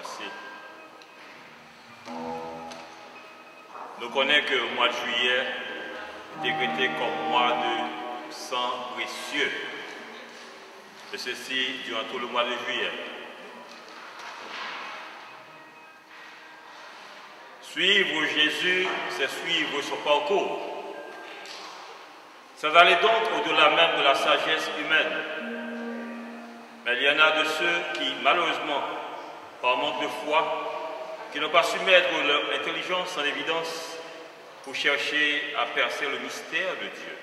Merci. Nous connaissons que le mois de juillet est décrété comme mois de sang précieux. Et ceci durant tout le mois de juillet. Suivre Jésus, c'est suivre son parcours. Sans aller donc au-delà même de la sagesse humaine. Mais il y en a de ceux qui, malheureusement, par manque de foi, qui n'ont pas su mettre leur intelligence en évidence pour chercher à percer le mystère de Dieu.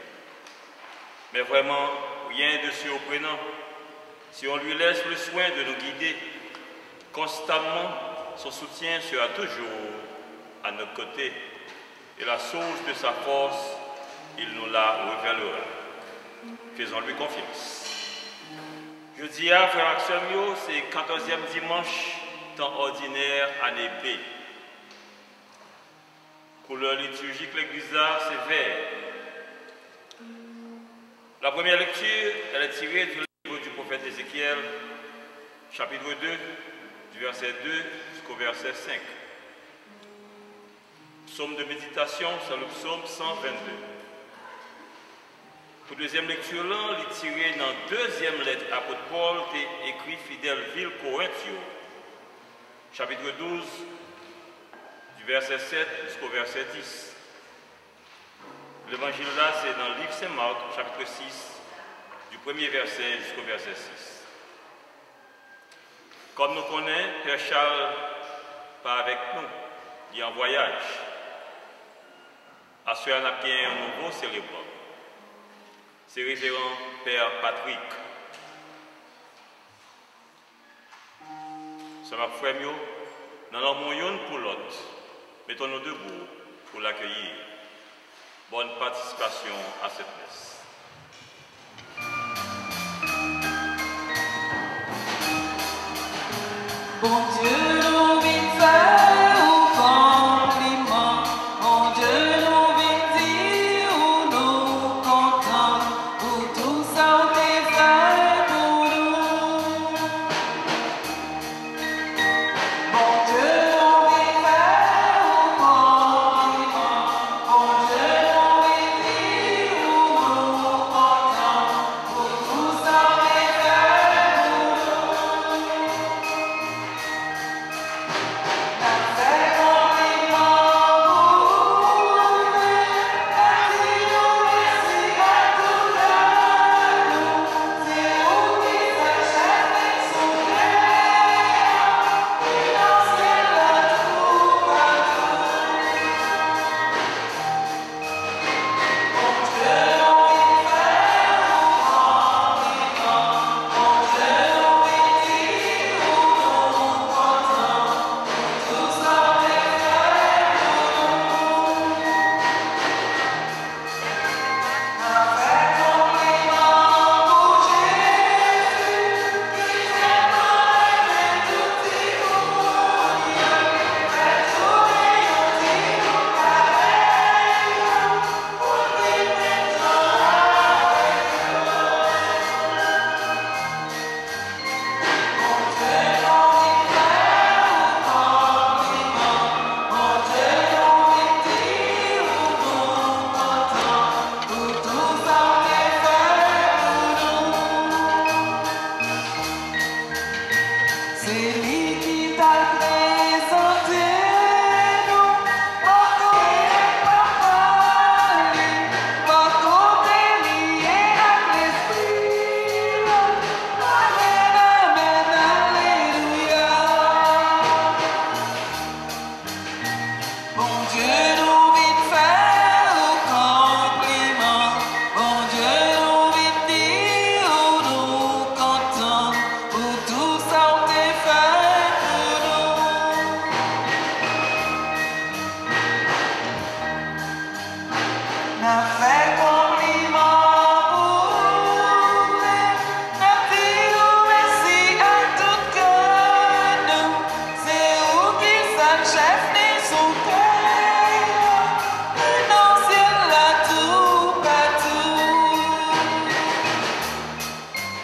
Mais vraiment, rien de surprenant si on lui laisse le soin de nous guider constamment. Son soutien sera toujours à notre côté et la source de sa force, il nous la révélera. Faisons-lui confiance. Je dis à frère Axel, c'est 14e dimanche, temps ordinaire, année B. Couleur liturgique, l'église c'est vert. La première lecture, elle est tirée du livre du prophète Ézéchiel, chapitre 2, du verset 2 jusqu'au verset 5. Psaume de méditation, c'est le psaume 122. Pour deuxième lecture, là, il est tiré dans la deuxième lettre apôtre Paul, qui est écrit fidèle ville Corinthio, chapitre 12, du verset 7 jusqu'au verset 10. L'évangile là, c'est dans le livre Saint-Marc, chapitre 6, du premier verset jusqu'au verset 6. Comme nous connaissons, Père Charles part avec nous, il est en voyage. À ce moment-là, il y a un nouveau célébrant. C'est le révérend Père Patrick. Ça m'a frère, nous avons une pour l'autre. Mettons-nous debout pour l'accueillir. Bonne participation à cette messe. Bon Dieu, nous vîmes faire au compliment. Bon Dieu, nous vîmes dire où nous contents. Pour tout ça, on t'est fait pour nous. Bon Dieu, nous vîmes faire au compliment. Bon Dieu, nous vîmes dire où nous contents. Pour tout ça, on t'est fait pour nous.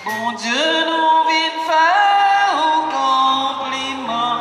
Bon Dieu, nous vîmes faire au compliment.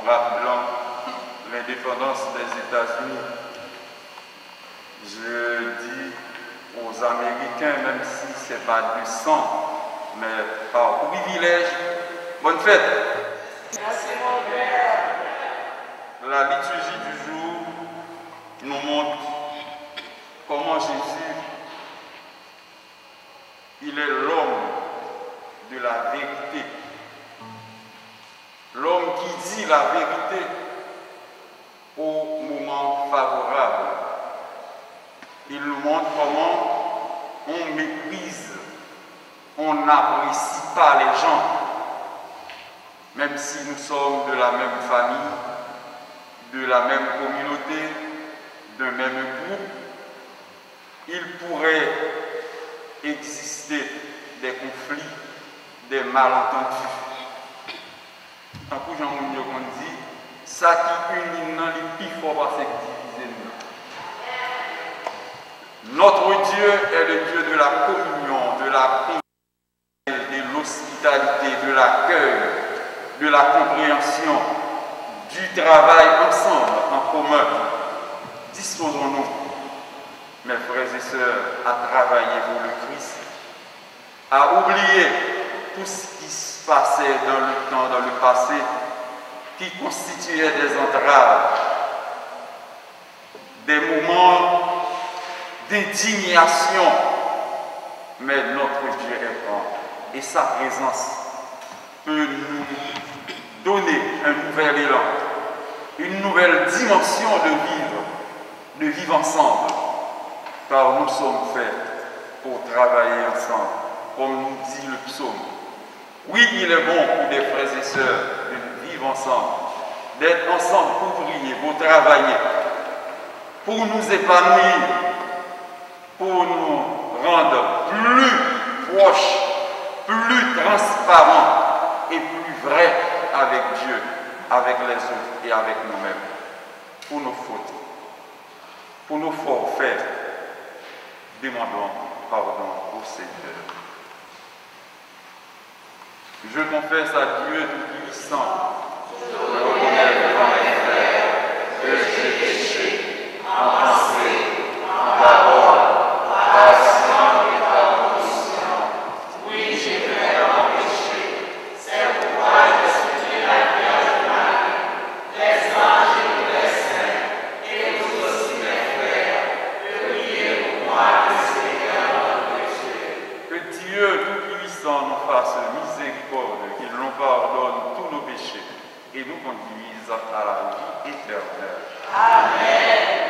rappelant l'indépendance des États-Unis. Je dis aux Américains, même si ce n'est pas du sang, mais par privilège, bonne fête. Merci mon Père. La liturgie du jour nous montre comment Jésus, il est l'homme de la vérité. L'homme qui dit la vérité au moment favorable. Il nous montre comment on méprise, on n'apprécie pas les gens, même si nous sommes de la même famille, de la même communauté, d'un même groupe. Il pourrait exister des conflits, des malentendus. Tant que Jean-Mounion dit, ça qui unit nous, les plus fort parce que diviser nous. Notre Dieu est le Dieu de la communion, de la convivialité, de l'hospitalité, de l'accueil, de la compréhension, du travail ensemble, en commun. Disposons-nous, mes frères et sœurs, à travailler pour le Christ, à oublier tout ce qui se passait dans le temps, dans le passé, qui constituait des entraves, des moments d'indignation. Mais notre Dieu est grand et sa présence peut nous donner un nouvel élan, une nouvelle dimension de vivre ensemble, car nous sommes faits pour travailler ensemble, comme nous dit le psaume. Oui, il est bon pour des frères et sœurs de vivre ensemble, d'être ensemble pour prier, pour travailler, pour nous épanouir, pour nous rendre plus proches, plus transparents et plus vrais avec Dieu, avec les autres et avec nous-mêmes. Pour nos fautes, pour nos forfaits, demandons pardon au Seigneur. Je confesse à Dieu Tout-Puissant, je reconnais devant mes frères que j'ai péché en pensée, en parole, par action et par omission. Oui, j'ai vraiment péché. C'est pourquoi je supplie la Vierge Marie, les anges et tous les saints, et vous aussi mes frères, de prier pour moi le Seigneur notre Dieu. Que Dieu Tout-Puissant nous fasse miséricorde, qu'il nous pardonne tous nos péchés et nous conduise à la vie éternelle. Amen.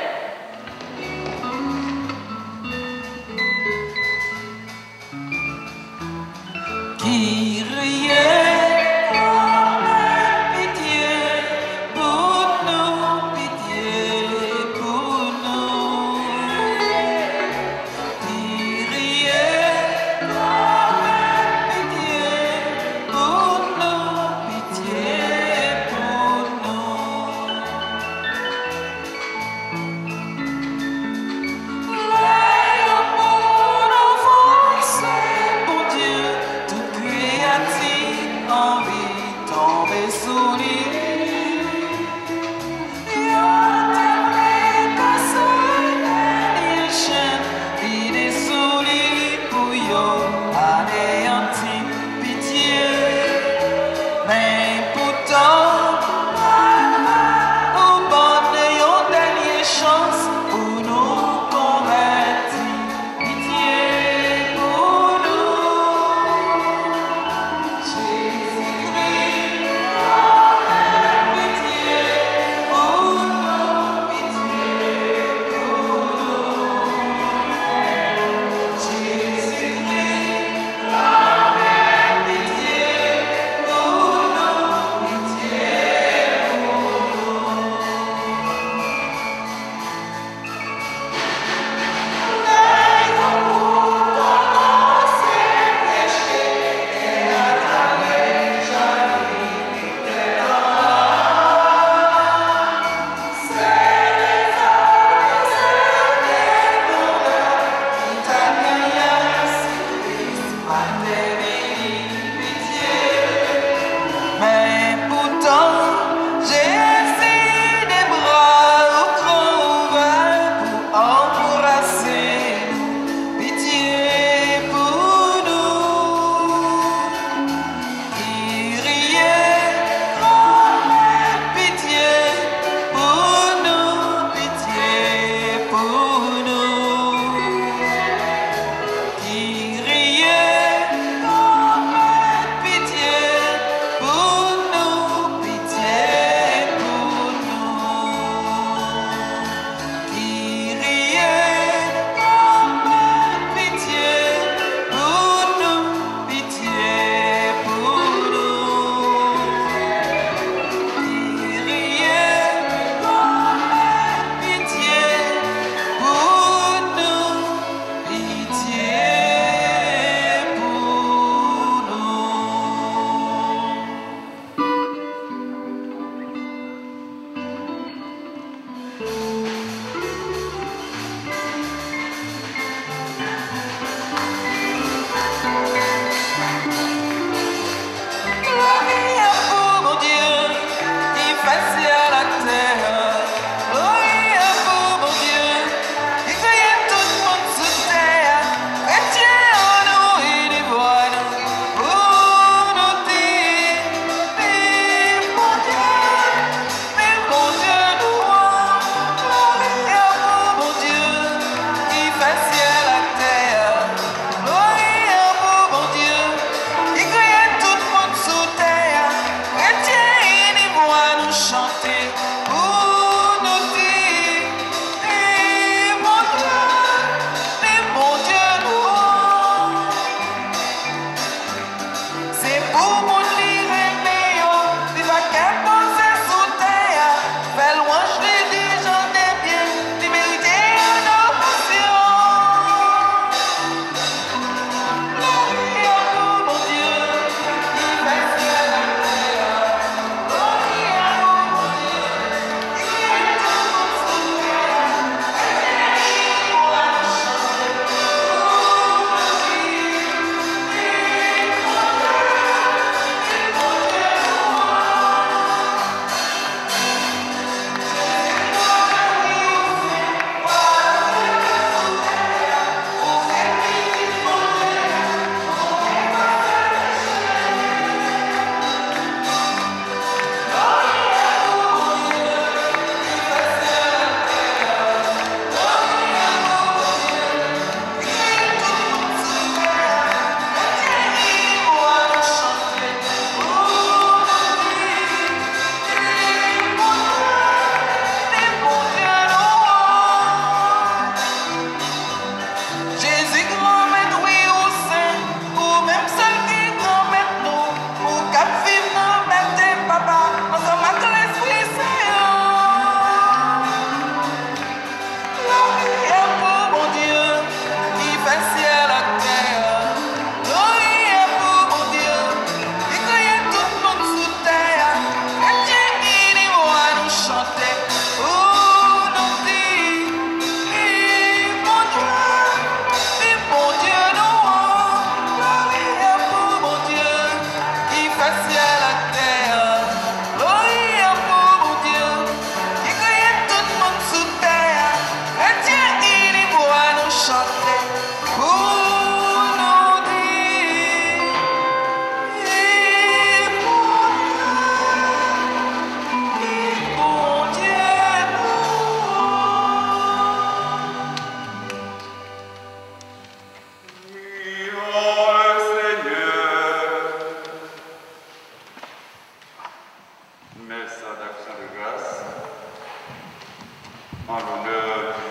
l'odeur du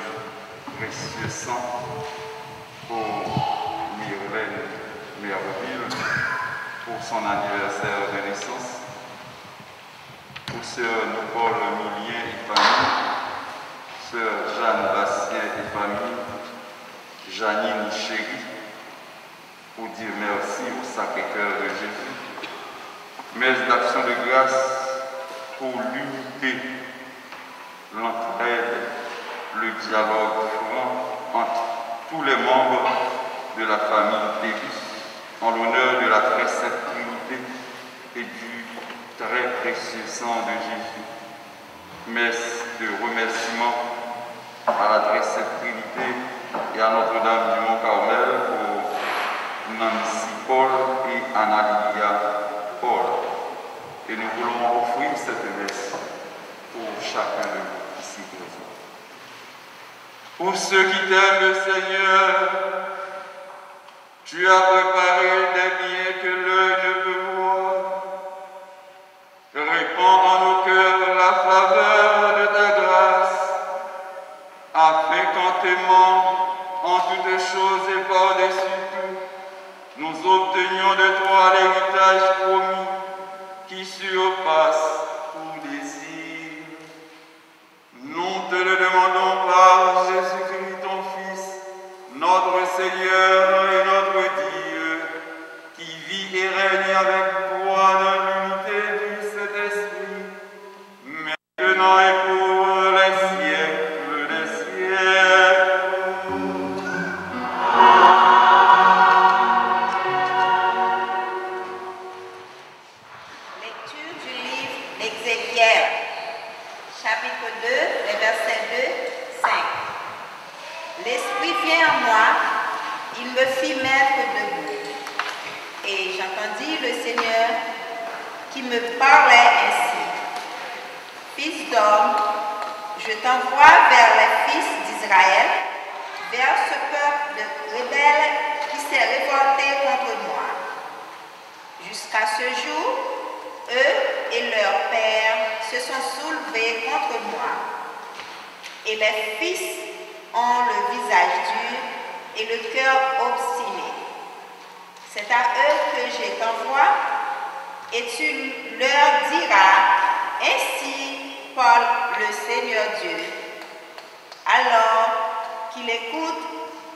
précieux sang pour Myrlène Merville, pour son anniversaire de naissance, pour sœur Nicole Millien et famille, sœur Jeanne Bastien et famille, Janine Chéri, pour dire merci au Sacré-Cœur de Jésus. Messe d'action de grâce pour l'unité, l'entraide, le dialogue franc entre tous les membres de la famille Davis, en l'honneur de la très sainte Trinité et du très précieux sang de Jésus. Messe de remerciement à la très sainte Trinité et à Notre-Dame du Mont-Carmel pour Nancy Paul et Anna-Lydia Paul. Et nous voulons offrir cette messe pour chacun de nous ici présents. Pour ceux qui t'aiment le Seigneur, tu as préparé des biens que l'œil ne peut voir. Répands en nos cœurs la faveur de ta grâce, afin qu'en t'aimant en toutes choses et par-dessus tout, nous obtenions de toi l'héritage promis qui surpasse tout désir. Nous te le demandons par Jésus-Christ, ton Fils, notre Seigneur et notre Dieu, qui vit et règne avec toi dans l'unité du Saint-Esprit, maintenant et pour les siècles des siècles. Lecture du livre d'Ézéchiel, chapitre 2, les versets 2, 5. L'Esprit vient en moi, il me fit mettre debout. Et j'entendis le Seigneur qui me parlait ainsi. Fils d'homme, je t'envoie vers les fils d'Israël, vers ce peuple rebelle qui s'est révolté contre moi. Jusqu'à ce jour, eux et leurs pères se sont soulevés contre moi. Et les fils ont le visage dur et le cœur obstiné. C'est à eux que je t'envoie, et tu leur diras, ainsi parle le Seigneur Dieu. Alors qu'ils écoutent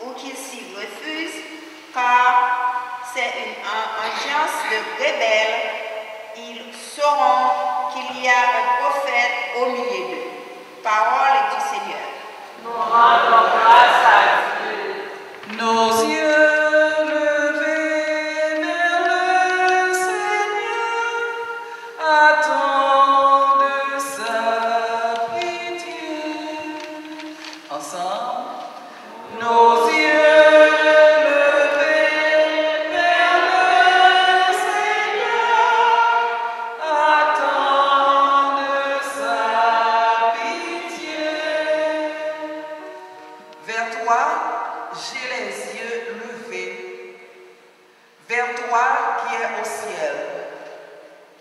ou qu'ils s'y refusent, car c'est une alliance de rebelles, ils sauront qu'il y a un prophète au milieu d'eux. Parole du Seigneur. Nous rendons grâce à Dieu. Nos yeux levés vers le Seigneur attendent sa pitié. Ensemble, nos yeux levés vers le Seigneur attendent sa pitié. Vers toi, j'ai les yeux levés, vers toi qui es au ciel,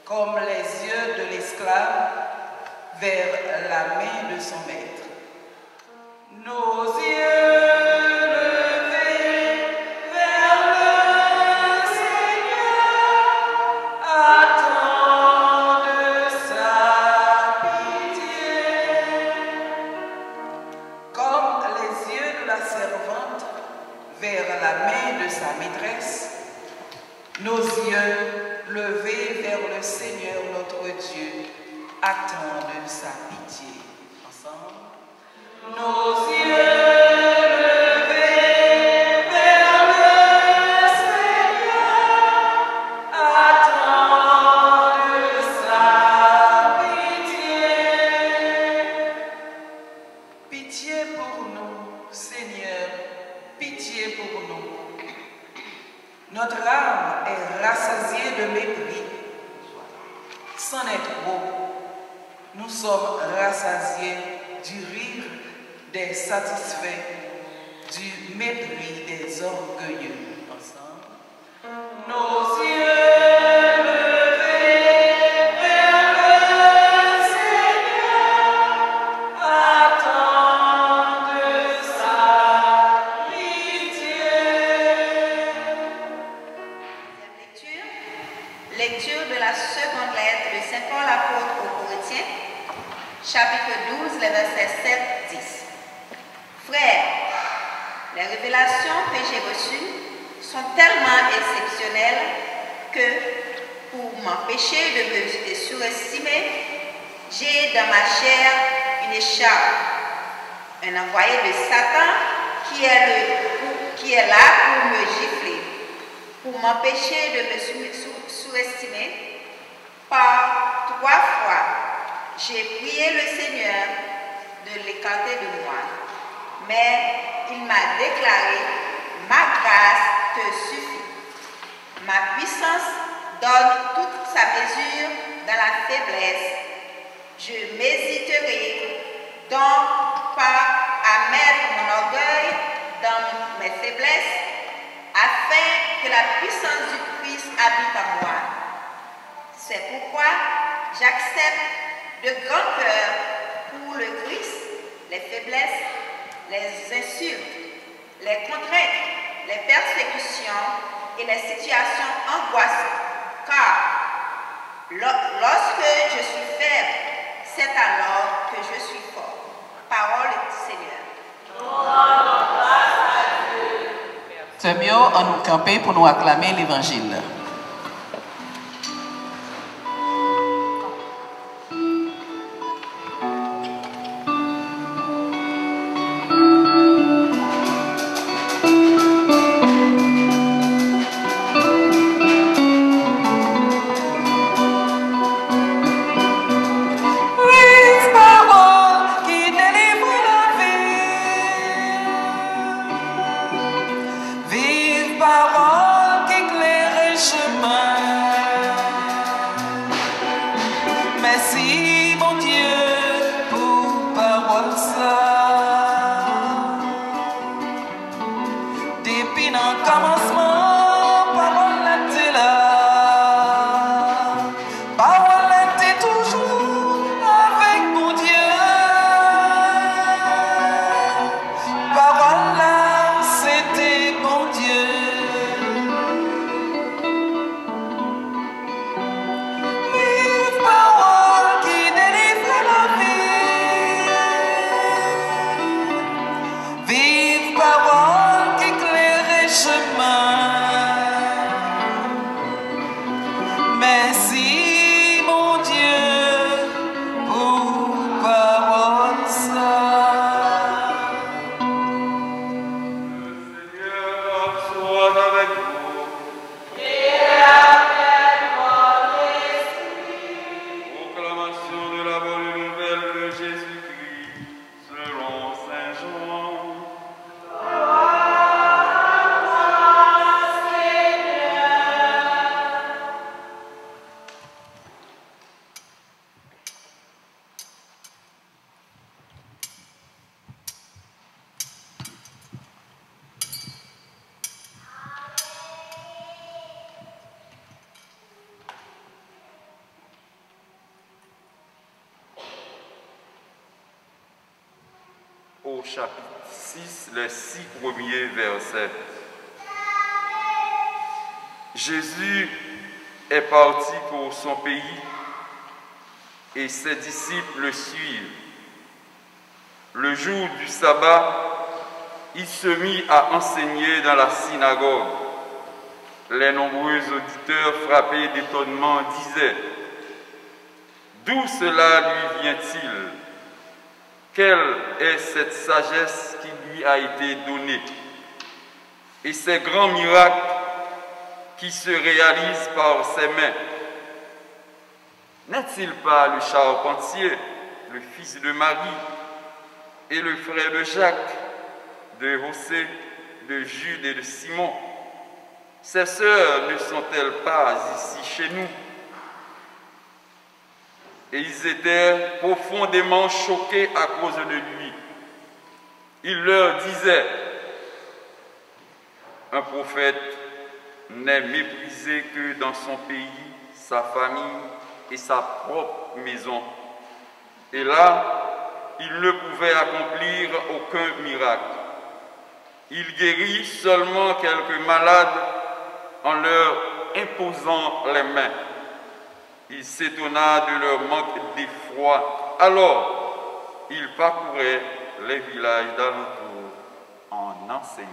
comme les yeux de l'esclave vers la main de son maître. Nos yeux levés vers le Seigneur attendent sa pitié. Comme les yeux de la servante vers la main de sa maîtresse, nos yeux levés vers le Seigneur notre Dieu attendent sa pitié. Ensemble. Nos yeux levés vers le Seigneur attendent sa pitié. Pitié pour nous, Seigneur, pitié pour nous. Notre âme est rassasiée de mépris. C'en est trop. Nous sommes rassasiés du rire des satisfaits, du mépris des orgueilleux. Ensemble. Nos yeux levés vers le Seigneur attendent Frères, les révélations que j'ai reçues sont tellement exceptionnelles que, pour m'empêcher de me surestimer, j'ai dans ma chair une écharpe, un envoyé de Satan qui est là pour me gifler, pour m'empêcher de me surestimer. Par 3 fois, j'ai prié le Seigneur de l'écarter de moi, mais il m'a déclaré: ma grâce te suffit. Ma puissance donne toute sa mesure dans la faiblesse. Je m'hésiterai donc pas à mettre mon orgueil dans mes faiblesses, afin que la puissance du Christ habite en moi. C'est pourquoi j'accepte de grand cœur pour le Christ les faiblesses, les insultes, les contraintes, les persécutions et les situations angoissantes. Car lorsque je suis faible, c'est alors que je suis fort. Parole du Seigneur. C'est mieux en nous camper pour nous acclamer l'évangile. Au chapitre 6, les 6 premiers versets. Jésus est parti pour son pays et ses disciples le suivent. Le jour du sabbat, il se mit à enseigner dans la synagogue. Les nombreux auditeurs frappés d'étonnement disaient: d'où cela lui vient-il? Quelle est cette sagesse qui lui a été donnée? Et ces grands miracles qui se réalisent par ses mains? N'est-il pas le charpentier, le fils de Marie, et le frère de Jacques, de José, de Jude et de Simon? Ses sœurs ne sont-elles pas ici chez nous? Et ils étaient profondément choqués à cause de lui. Il leur disait: un prophète n'est méprisé que dans son pays, sa famille et sa propre maison. Et là, il ne pouvait accomplir aucun miracle. Il guérit seulement quelques malades en leur imposant les mains. Il s'étonna de leur manque d'effroi. Alors, il parcourait les villages d'alentour en enseignant.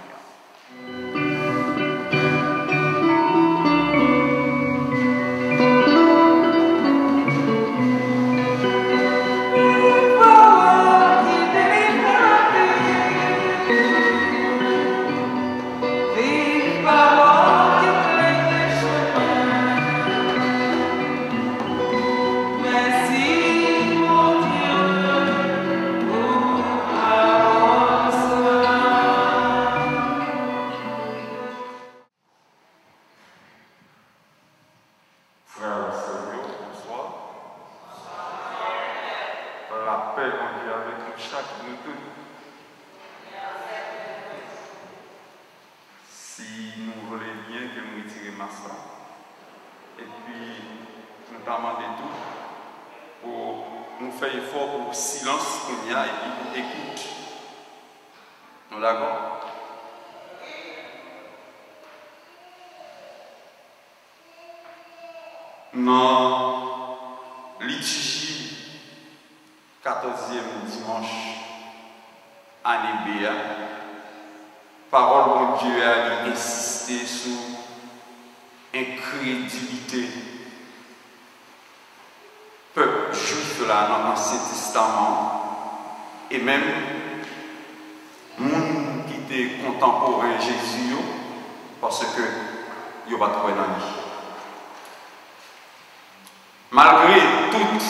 Frères et sœurs, bonsoir. La paix en Dieu avec nous chaque nous tous. Si nous voulons bien que nous retirions Massa, et puis nous demandons tout pour nous faire effort pour le silence qu'on y a et puis pour écoute. Nous d'accord? Dans liturgie 14e dimanche année B, parole de Dieu a insisté sur incrédulité. Peuple juif là dans l'Ancien Testament et même monde qui était contemporain Jésus parce que il n'y a pas de dans lui. Malgré toute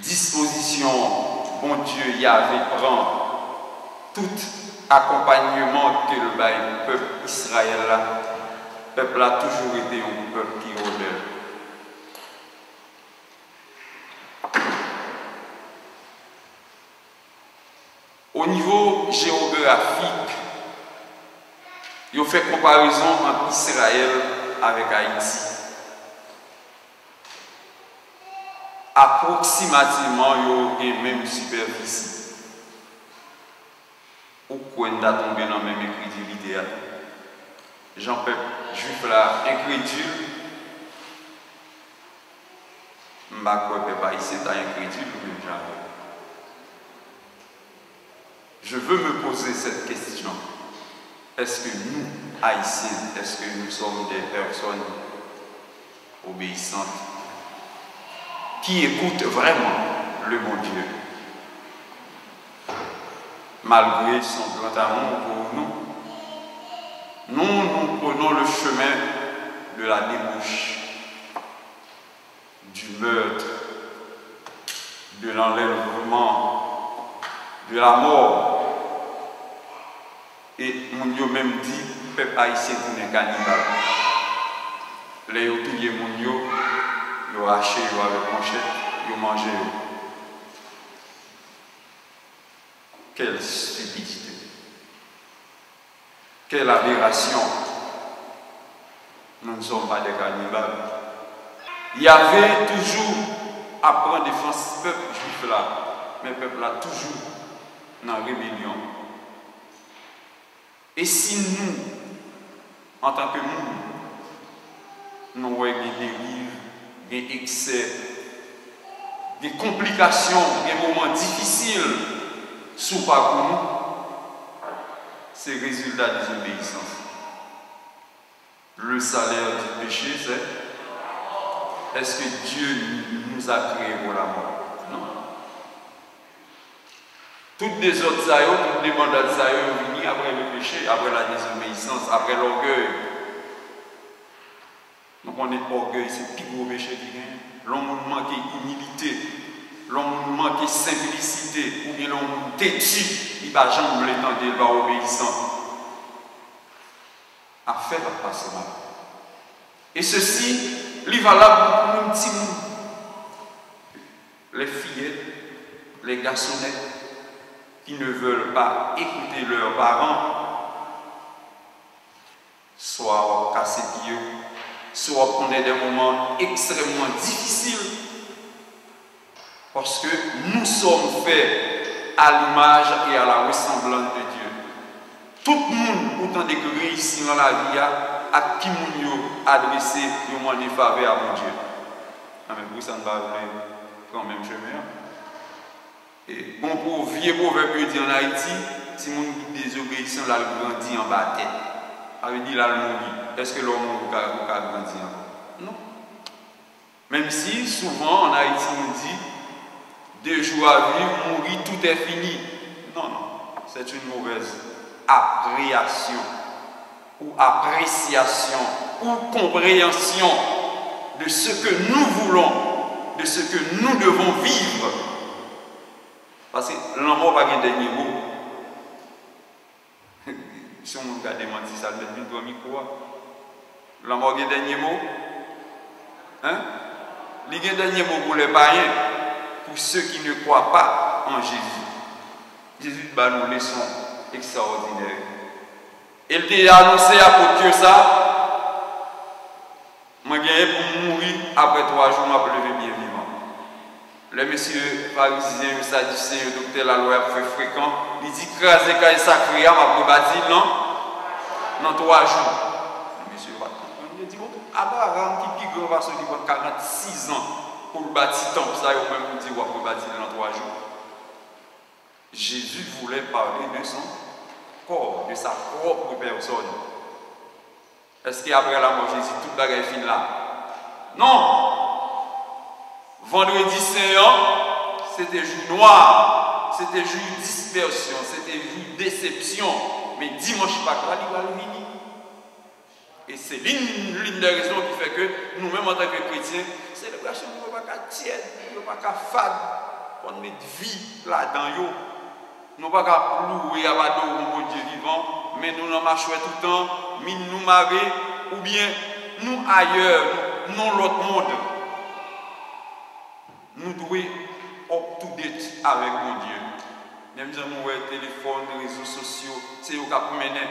disposition, bon Dieu y avait prend, tout accompagnement que le peuple Israël, le peuple a toujours été un peuple qui rebelle. Au niveau géographique, il fait comparaison entre Israël avec Haïti. Approximativement, il y a même superficie. Ou quoi on a tombé dans la même incrédulité. Jean-Peuple juif là, incrédule. Je ne sais pas ici, tu as incrédule ou même jamais. Je veux me poser cette question. Est-ce que nous, Haïtiens, est-ce que nous sommes des personnes obéissantes qui écoute vraiment le bon Dieu, malgré son grand amour pour nous, nous prenons le chemin de la débauche, du meurtre, de l'enlèvement, de la mort. Et mon Dieu même dit, peuple haïtien est cannibale. Les outils mon Dieu, ils ont haché avec manchette, ils ont mangé. Quelle stupidité. Quelle aberration. Nous ne sommes pas des cannibales. Il y avait toujours à prendre défense peuple juif là, mais le peuple là toujours dans la rébellion. Et si nous, en tant que monde, nous avons des dérives, des excès, des complications, des moments difficiles sous parcours nous, c'est le résultat des obéissances. Le salaire du péché, c'est est-ce que Dieu nous a créés pour la mort? Non. Toutes les autres aïeux, toutes les mandats aïeux ont venu après le péché, après la désobéissance, après l'orgueil. Donc on est orgueil, c'est le plus gros péché qui vient. L'homme manque humilité, l'homme manque simplicité, ou bien l'homme têtu, il ne va jamais l'étendre, il va obéissant. À faire la passe mal. Et ceci, il est valable pour un petit monde. Les fillettes, les garçonnettes, qui ne veulent pas écouter leurs parents, soit casser pied, soit prendre des moments extrêmement difficiles, parce que nous sommes faits à l'image et à la ressemblance de Dieu. Tout le monde, autant de que réussir dans la vie, à qui nous adresser et demander faveur à mon Dieu. Mais pour ça, ne va prendre le même chemin. Et bon, pour vieux proverbe dit en Haïti, si mon désobéissant là grandit en bas tête. Ça veut dire là le mourir. Est-ce que l'homme va grandir encore? Non. Même si souvent en Haïti on dit 2 jours à vivre, mourir, tout est fini. Non, non. C'est une mauvaise appréhension ou appréciation ou compréhension de ce que nous voulons, de ce que nous devons vivre. Parce que l'amour n'a pas de dernier mot. Si on regarde menti, ça le met une dormi quoi? L'amour a un dernier mot. Hein? Il y a un dernier mot pour les païens, pour ceux qui ne croient pas en Jésus. Jésus va nous leçons extraordinaires. Il t'a annoncé à côté ça. Moi, j'ai pour mourir après 3 jours, je vais lever bien vivant. Les messieurs pharisiens, sadducéens, le docteur la loi fait fréquent. Il dit craser quand il sacré, je vais bâtir non 3 jours. Les messieurs vont comprendre. Il dit Abraham qui est grand, va se dire 46 ans pour bâtir le temple. Ça, il va même dire qu'il va bâtir dans 3 jours. Jésus voulait parler de son corps, de sa propre personne. Est-ce qu'après la mort de Jésus, tout le bagage est fini là? Non! Vendredi Saint, c'était jour noir, c'était jour dispersion, c'était jour déception. Mais dimanche Pâques, là, il va le venir. Et c'est l'une des raisons qui fait que nous-mêmes, en tant que chrétiens, célébration, nous ne pouvons pas tiède, nous ne pouvons pas fade, on met vie là-dedans. Nous ne pouvons pas louer à mon Dieu vivant, mais nous n'en marchons tout le temps, nous marrer, ou bien nous ailleurs, non l'autre monde. Nous devons up to date avec mon Dieu. Même si nous avons téléphone, les réseaux sociaux, c'est eux qui ont mené.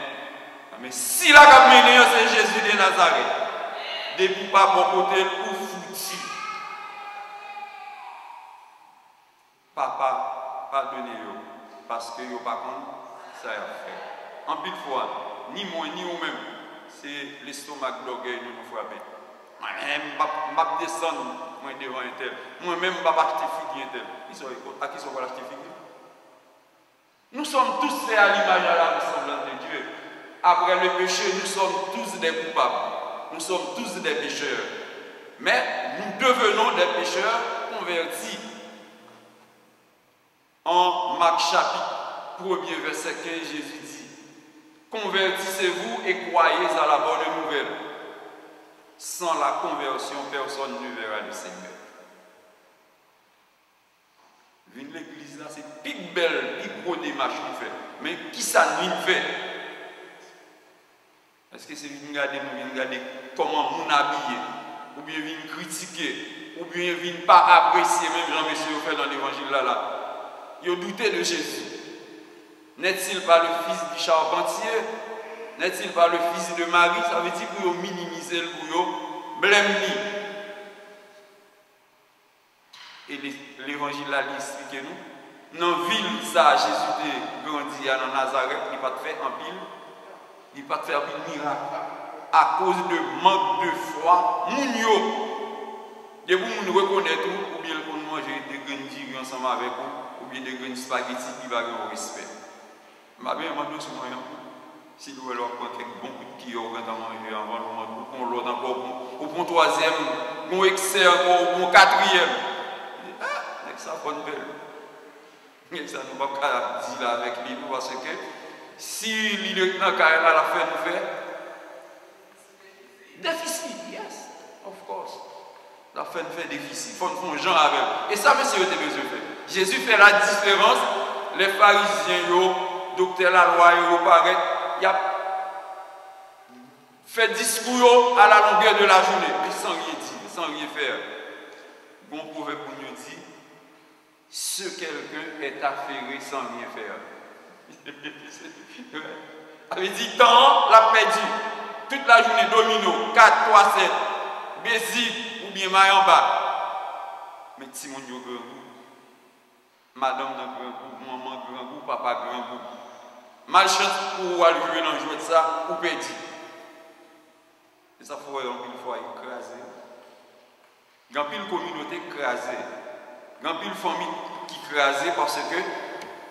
Mais si la qui mené, c'est Jésus de Nazareth. Depuis pas bon côté ou foutu. Papa, pardonnez-vous. Parce que vous par contre, ça a fait. En pile fois, ni moi ni vous-même, c'est l'estomac de l'orgueil qui nous frappe. Moi-même, je vais descendre devant un tel. Moi-même, je vais acheter figue un tel. À qui sont va acheter figue? Nous sommes tous faits à l'image et à la ressemblance de Dieu. Après le péché, nous sommes tous des coupables. Nous sommes tous des pécheurs. Mais nous devenons des pécheurs convertis. En Marc chapitre 1er verset 15, Jésus dit: convertissez-vous et croyez à la bonne nouvelle. Sans la conversion, personne ne verra le Seigneur. Venir l'église là, c'est plus belle, plus gros démarche qu'on fait. Mais qui ça nous fait? Est-ce que c'est venir regarder comment nous habiller, ou bien venir critiquer, ou bien venir pas apprécier, même Jean-Monsieur fait dans l'évangile là. Ils ont douté de Jésus. N'est-il pas le fils du charpentier? N'est-il pas le fils de Marie? Ça veut dire pour minimiser le pour blâmer. Et l'évangile là explique nous. Dans la ville, ça, Jésus a grandi à Nazareth, il n'a pas fait en pile. Il n'a pas fait un miracle. À cause de manque de foi, de vous nous reconnaître ou bien nous manger des graines ensemble avec vous, ou bien des graines spaghetti qui va avoir respect. Je vais demander sur moi, si vous voulez prendre quelques bons coups de qui au grand manger avant le prendre l'autre encore, ou pour troisième, ou excès encore, ou pour quatrième. Ah, ça va bonne belle. Mais ça ne va pas dire avec lui parce que si l'île dans la la fin nous fait déficit, yes, of course. La fin nous fait déficit. Il faut faire gens avec. Et ça, monsieur, vous avez besoin de faire. Jésus fait la différence. Les pharisiens, docteur la loi, il a fait discours à la longueur de la journée, mais sans rien dire, sans rien faire. Bon proverbe pour nous dire, ce quelqu'un est affairé sans rien faire. Il dit, tant la perdu. Toute la journée, domino, 4, 3, 7, bézide ou bien maille en bas. Mais si mon Dieu grand goût, madame dans grand goût, maman grand goût, papa grand goût. Malchance pour aller jouer dans le jeu de ça, ou perdu. Et ça faut une fois écraser. Grand pile communauté écrasée. Grand pile famille qui écrasée parce que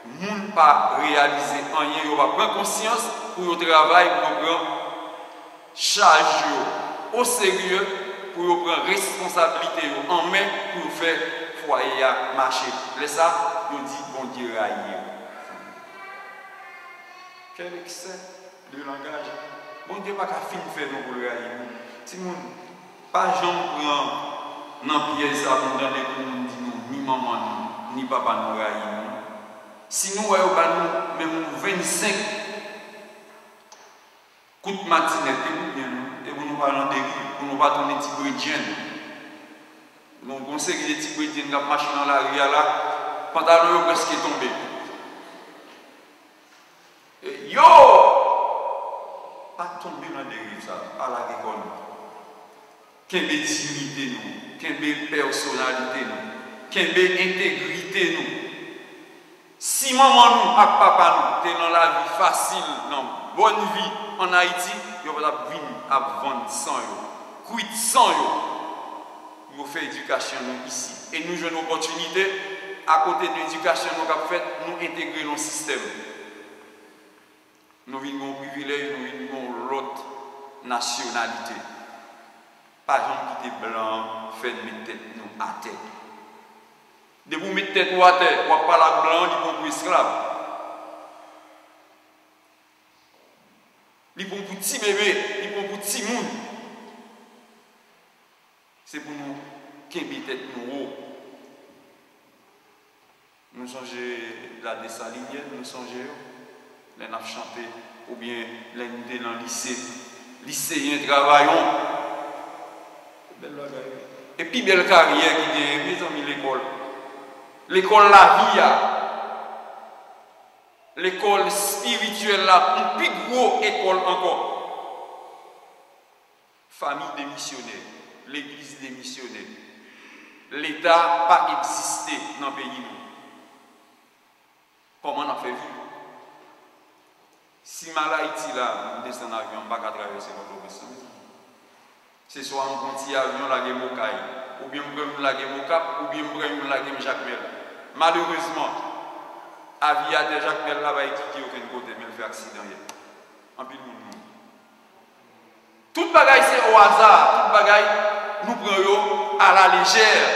moun pas réaliser rien, ils va prendre conscience pour le travail, pour prendre charge au sérieux, pour prendre responsabilité en main pour faire foyer marcher. C'est ça, nous dit bon Dieu railler. Quel excès de langage. Bon Dieu pas qu'à fin faire nous pour le railler. Si moun pas jamais prend dans pièce ça pour donner pour nous dire ni maman ni papa nous railler. Si nous voyons même 25 coups de matinette et pour nous parler de dérive, pour nous pas tourner petit bridien. Nous conseillons des petits bridien qui marchent dans la rue là, pantalon est presque tombé. Yo! Pas tomber dans la dérive ça, à la école. Quelle dignité nous, quelle personnalité nous, quelle intégrité nous. Si maman nous et papa nous, t'es dans la vie facile, dans bonne vie en Haïti, ils vont venir à vendre sans eux, quid sans eux. Ils vont faire éducation ici. Et nous avons une opportunité, à côté de l'éducation nous avons fait, nous intégrer dans le système. Nous vivons un privilège, nous vivons l'autre nationalité. Pas gens qui étaient blancs, fait mettre tête nous à terre. De vous mettre tête à terre, vous pas la blanc, ils vont pour esclaves. Ils vont pour petit bébé, ils vont pour petit monde. C'est pour nous qui tête nous haut. Nous changer la dessalinière, nous changer les nappes chanter, ou bien les nous dans le lycée. Lycéens travaillons. Et puis belle carrière qui est, mes amis, l'école. L'école la vie, l'école spirituelle là, une plus grosse école encore. Famille des missionnaires, l'église des missionnaires. L'État n'a pas existé dans le pays. Comment on a fait vivre? Si Haïti là, on descend en avion, on ne va pas traverser l'autre. C'est soit un petit avion, la guerre Mokaï, ou bien la guerre Mokap, ou bien la guerre Jacques Mel. Malheureusement, l'avion de Jacques Mel là va étudier aucun côté, mais il fait accident. En plus, tout bagaille c'est au hasard, tout bagaille nous prenons à la légère.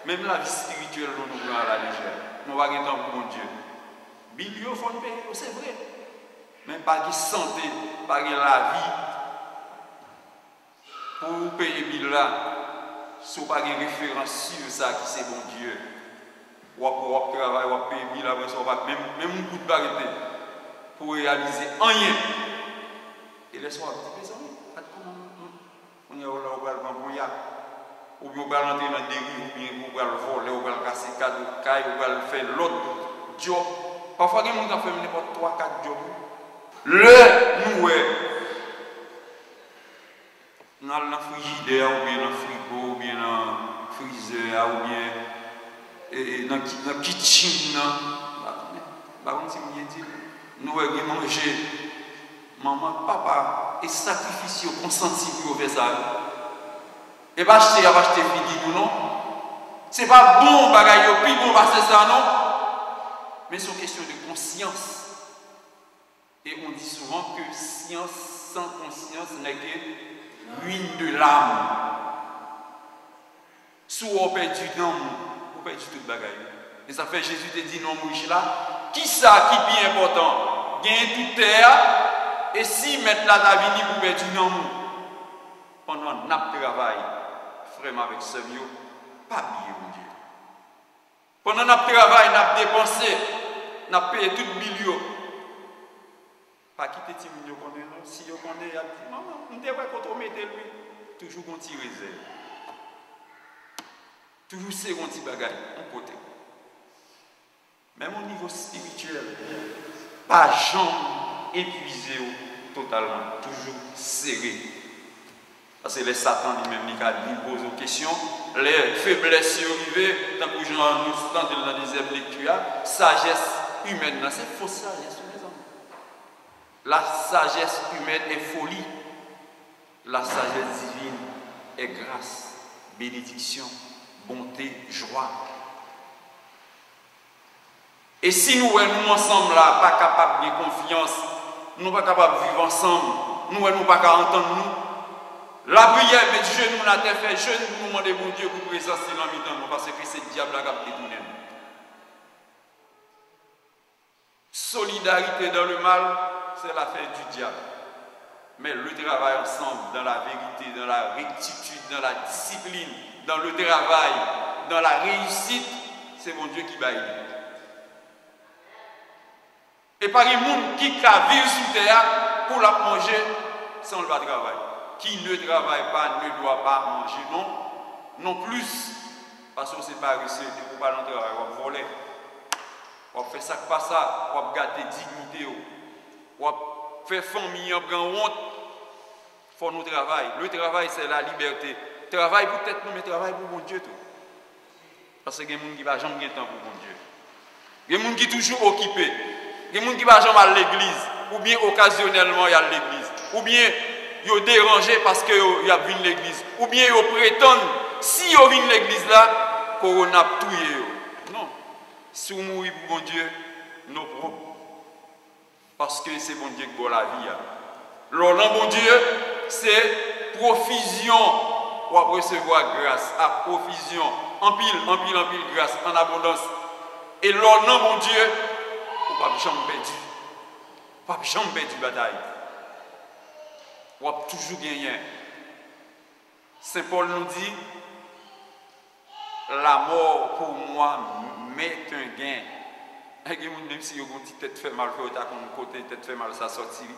Même la vie spirituelle nous prenons à la légère. Nous va gagner pour mon Dieu. Bilio faut nous payer, c'est vrai. Même pas de santé, pas de la vie. Pour payer bill là, si vous n'avez pas de référence sur ça qui c'est bon Dieu, ou pour travailler, ou payer bill après ça, même un coup de barreté pour réaliser rien. Et laisse-moi dire, mes amis, on y a là, on va le prendre, ou bien on va rentrer dans des rues, ou bien on va le voler, on va le casser 4 cailles, on va le faire l'autre job. Parfois, il y a des gens qui font n'importe 3-4 jobs. Le nous, dans le frigidaire, ou bien dans le frigo, ou bien dans le freezer, ou bien dans le kitchen. Par contre, si vous dites, nous avons mangé, maman, papa, et sacrifice, consenti pour faire ça. Et pas acheter, fini, non? Ce n'est pas bon, bagaille, puis bon, c'est ça, non? Mais c'est une question de conscience. Et on dit souvent que science sans conscience n'est que ruine de l'âme. Si on perd du temps, on perd tout le bagaille. Et ça fait Jésus te dit non, mouche là, qui ça qui est bien important? Gagne toute terre, et si mettre la davini pour perdre du temps, pendant notre travail, frère avec ce mieux, pas bien, mon Dieu. Pendant notre travail, nous dépensé, nous payé tout le milieu. Pas quitter Timon, si on connaît, il a dit, maman, on devrait contrôler lui. Toujours un petit réserve. Toujours c'est un petit bagage, un côté. Même au niveau spirituel, pas jamais épuisé totalement, toujours serré. Parce que les Satan lui-même, il pose aux questions, les faiblesses arrivées, tant que nous dans la deuxième lecture, sagesse humaine, c'est fausse sagesse. La sagesse humaine est folie. La sagesse divine est grâce, bénédiction, bonté, joie. Et si nous ensemble là, pas capables de confiance, nous pas capables de vivre ensemble, nous ne pas capables d'entendre nous, la prière, mais Dieu nous l'a fait, je nous demande mon Dieu pour présence dans le temps, parce que c'est le diable qui a détourné. Solidarité dans le mal, c'est l'affaire du diable. Mais le travail ensemble, dans la vérité, dans la rectitude, dans la discipline, dans le travail, dans la réussite, c'est mon Dieu qui baille. Et par les gens qui vivent sous terre pour la manger sans le travail. Qui ne travaille pas ne doit pas manger, non. Non plus. Parce que c'est pas réussi, il ne faut pas dans le travail, on va voler. On va faire ça, pas ça, on va garder dignité. On va faire famille, on va prendre honte. Il faut nous travailler. Le travail, c'est la liberté. Travail pour peut-être nous, mais travail pour mon Dieu. Tout. Parce qu'il y a des gens qui ne vont jamais avoir temps pour mon Dieu. Il y a des gens qui sont toujours occupés. Il y a des gens qui ne vont jamais à l'église. Ou bien occasionnellement, il y a l'église. Ou bien ils sont dérangés parce qu'il y a vu l'église. Ou bien ils prétendent, si ils viennent l'église là, Corona tout. Non. Si vous mourrez pour mon Dieu, non propres. Parce que c'est mon Dieu qui donne la vie. Alors, mon Dieu, c'est profusion pour recevoir grâce. À profusion. En pile grâce, en abondance. Et l'or, non, mon Dieu, on ne va jamais perdre. On ne va jamais perdre la bataille. On va toujours gagner. Saint Paul nous dit, la mort pour moi m'est un gain. Même si vous avez une tête fait mal, vous avez un côté tête fait mal, ça sortit.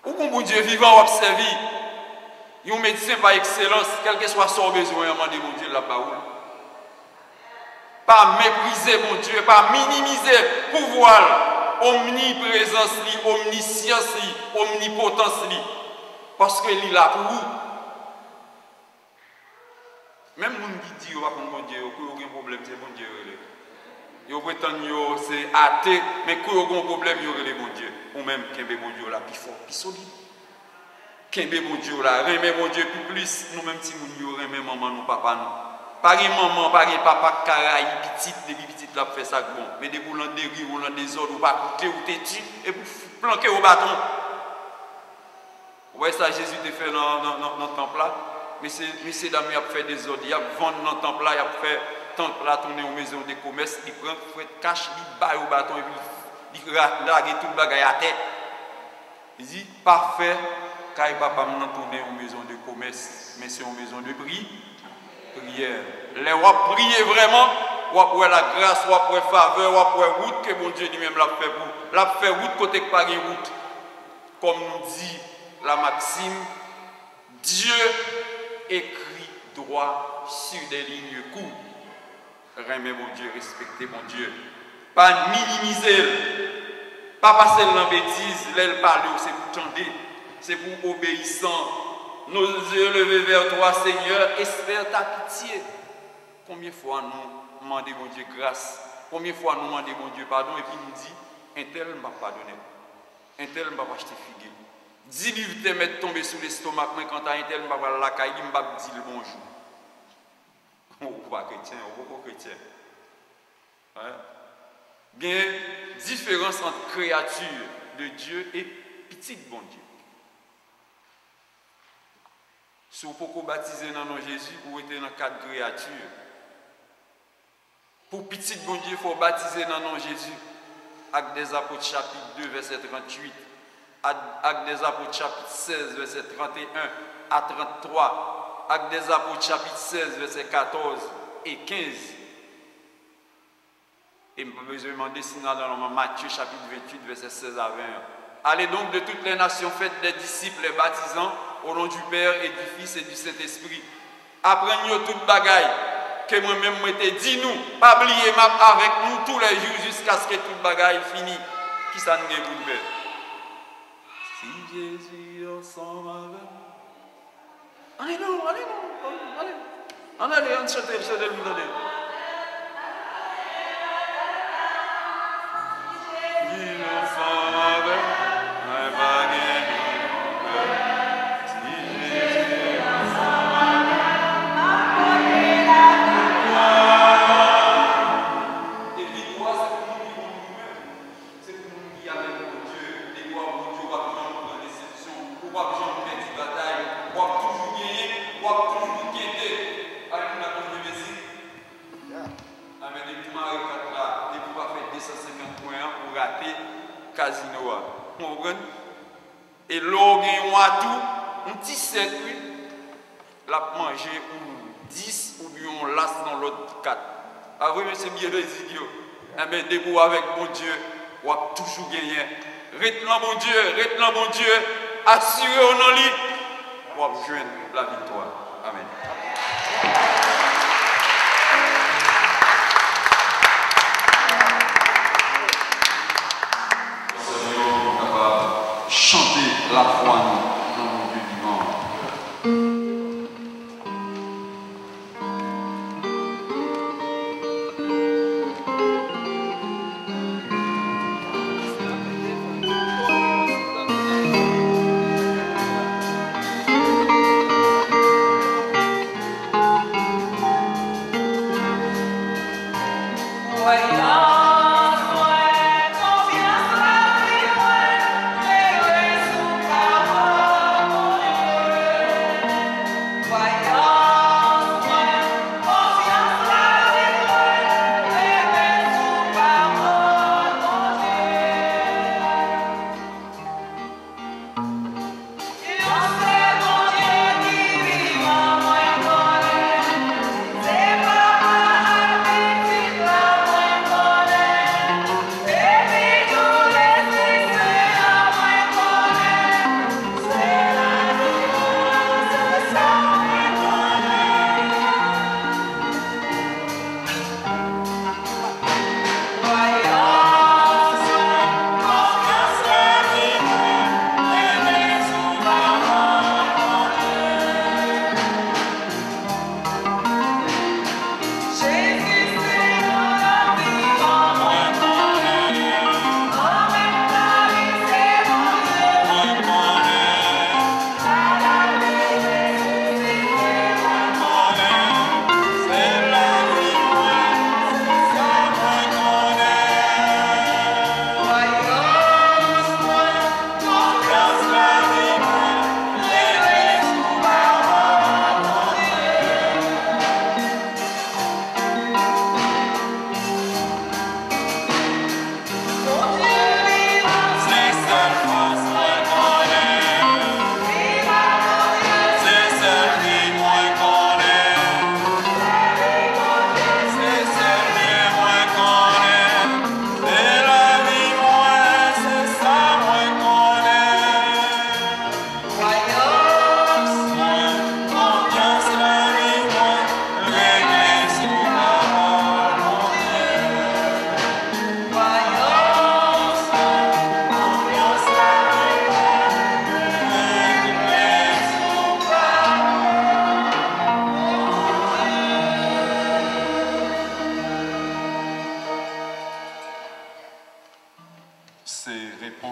Ou quand mon Dieu vivant, observé, il y a un médecin par excellence, quel que soit son besoin, demandez mon Dieu là-bas. Pas mépriser mon Dieu, pas minimiser pouvoir, omniprésence, omniscience, omnipotence, parce qu'il est là pour vous. Même les gens qui disent que mon Dieu, qu'il y a aucun problème, c'est mon Dieu. Ils prétendent que c'est athée, mais qu'il y a aucun problème, il y a mon Dieu. Ou même qu'il y a mon Dieu là, plus fort, plus solide. Qu'il y a mon Dieu là, remet mon Dieu plus, nous-mêmes si nous remet maman, nous, papa, nous. Par maman, par papa, caraï, petite, des petites là, fait ça bon. Mais des boulons de riz, ou des ordres, ou pas coûter, ou têtu, et pour planquer au bâton. Vous voyez ça, Jésus te fait dans le temple là. Mais c'est d'amis qui a fait des ordres. Il a vendu dans le temple là, il a fait temple là, tourner aux maisons de commerce, il prend, il cache, il bat au bâton, et puis il largue tout le bagage à terre. Il dit, parfait, car papa m'a tourné aux maisons de commerce, mais c'est une maison de prière. Les rois prier vraiment, ou la grâce, ou la faveur, ou la route que mon Dieu lui-même l'a fait pour. L'a fait route côté que pas une route. Comme nous dit la maxime, Dieu écrit droit sur des lignes courtes. Remet mon Dieu, respecter mon Dieu. Pas minimiser, pas passer dans la bêtise, l'aile parler, c'est pour tendre, c'est pour obéissant. Nos yeux levés vers toi, Seigneur, espère ta pitié. Combien de fois nous demandons mon Dieu grâce? Combien de fois nous demandons mon Dieu pardon? Et puis nous dit, un tel ne m'a pas pardonné. Un tel ne m'a pas acheté figue. 10 livres te mettre tomber sous l'estomac, mais quand un tel ne m'a pas la caille, il m'a dit le bonjour. On ne pas chrétien, on ne pas chrétien. Il y a une différence entre créature de Dieu et petit bon Dieu. Si vous pouvez baptiser dans le nom de Jésus, vous êtes dans 4 créatures. Pour petit bon Dieu, il faut baptiser dans le nom de Jésus. Actes des Apôtres, chapitre 2, verset 38. Actes des Apôtres, chapitre 16, verset 31 à 33. Actes des Apôtres, chapitre 16, verset 14 et 15. Et je vais demander si dans Matthieu, chapitre 28, verset 16 à 20. Allez donc de toutes les nations, faites des disciples, les baptisants, au nom du Père et du Fils et du Saint-Esprit. Apprenez toute bagaille que moi-même m'étais dit nous, pas oublier avec nous tous les jours jusqu'à ce que toute bagaille finisse. Qui ça nous est faire? Si Jésus ensemble avec nous. Allez, on chante le monde. casino. Vous comprenez? Et l'eau gagne un tout, un petit 7, oui, la manger ou 10 ou bien on lasse dans l'autre 4. Ah oui, mais c'est bien les idiots. Mais debout avec bon Dieu, on va toujours gagner. Retenons bon Dieu, assurez au nom lit, on va joindre la victoire. Amen. Seigneur, capable de chanter la foi dans mon Dieu vivant.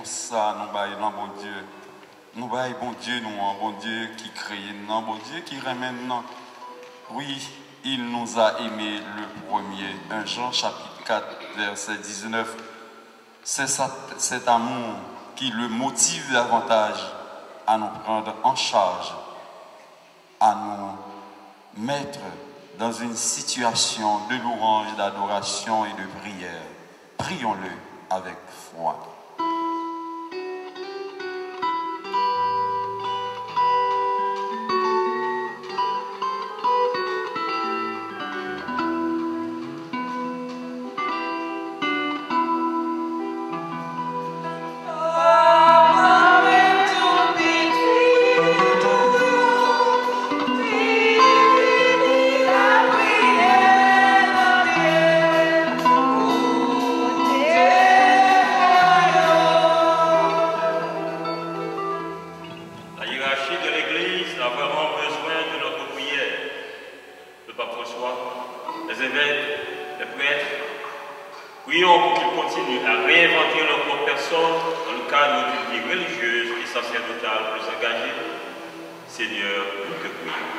Ça, nous baillons bon Dieu. Nous baillons bon Dieu, nous un bon Dieu qui crée, un bon Dieu qui ramène. Oui, il nous a aimés le premier. 1 Jean chapitre 4, verset 19. C'est cet amour qui le motive davantage à nous prendre en charge, à nous mettre dans une situation de louange, d'adoration et de prière. Prions-le avec foi. Prions pour qu'ils continuent à réinventer leur propre personne dans le cadre d'une vie religieuse et sacerdotale plus engagée. Seigneur, nous te prions.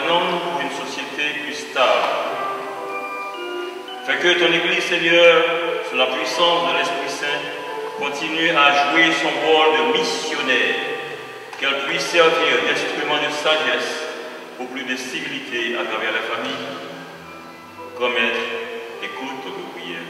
Pour une société plus Fais que ton Église, Seigneur, sous la puissance de l'Esprit Saint, continue à jouer son rôle de missionnaire, qu'elle puisse servir d'instrument de sagesse pour plus de civilité à travers la famille. Grand Maître, écoute nos prières.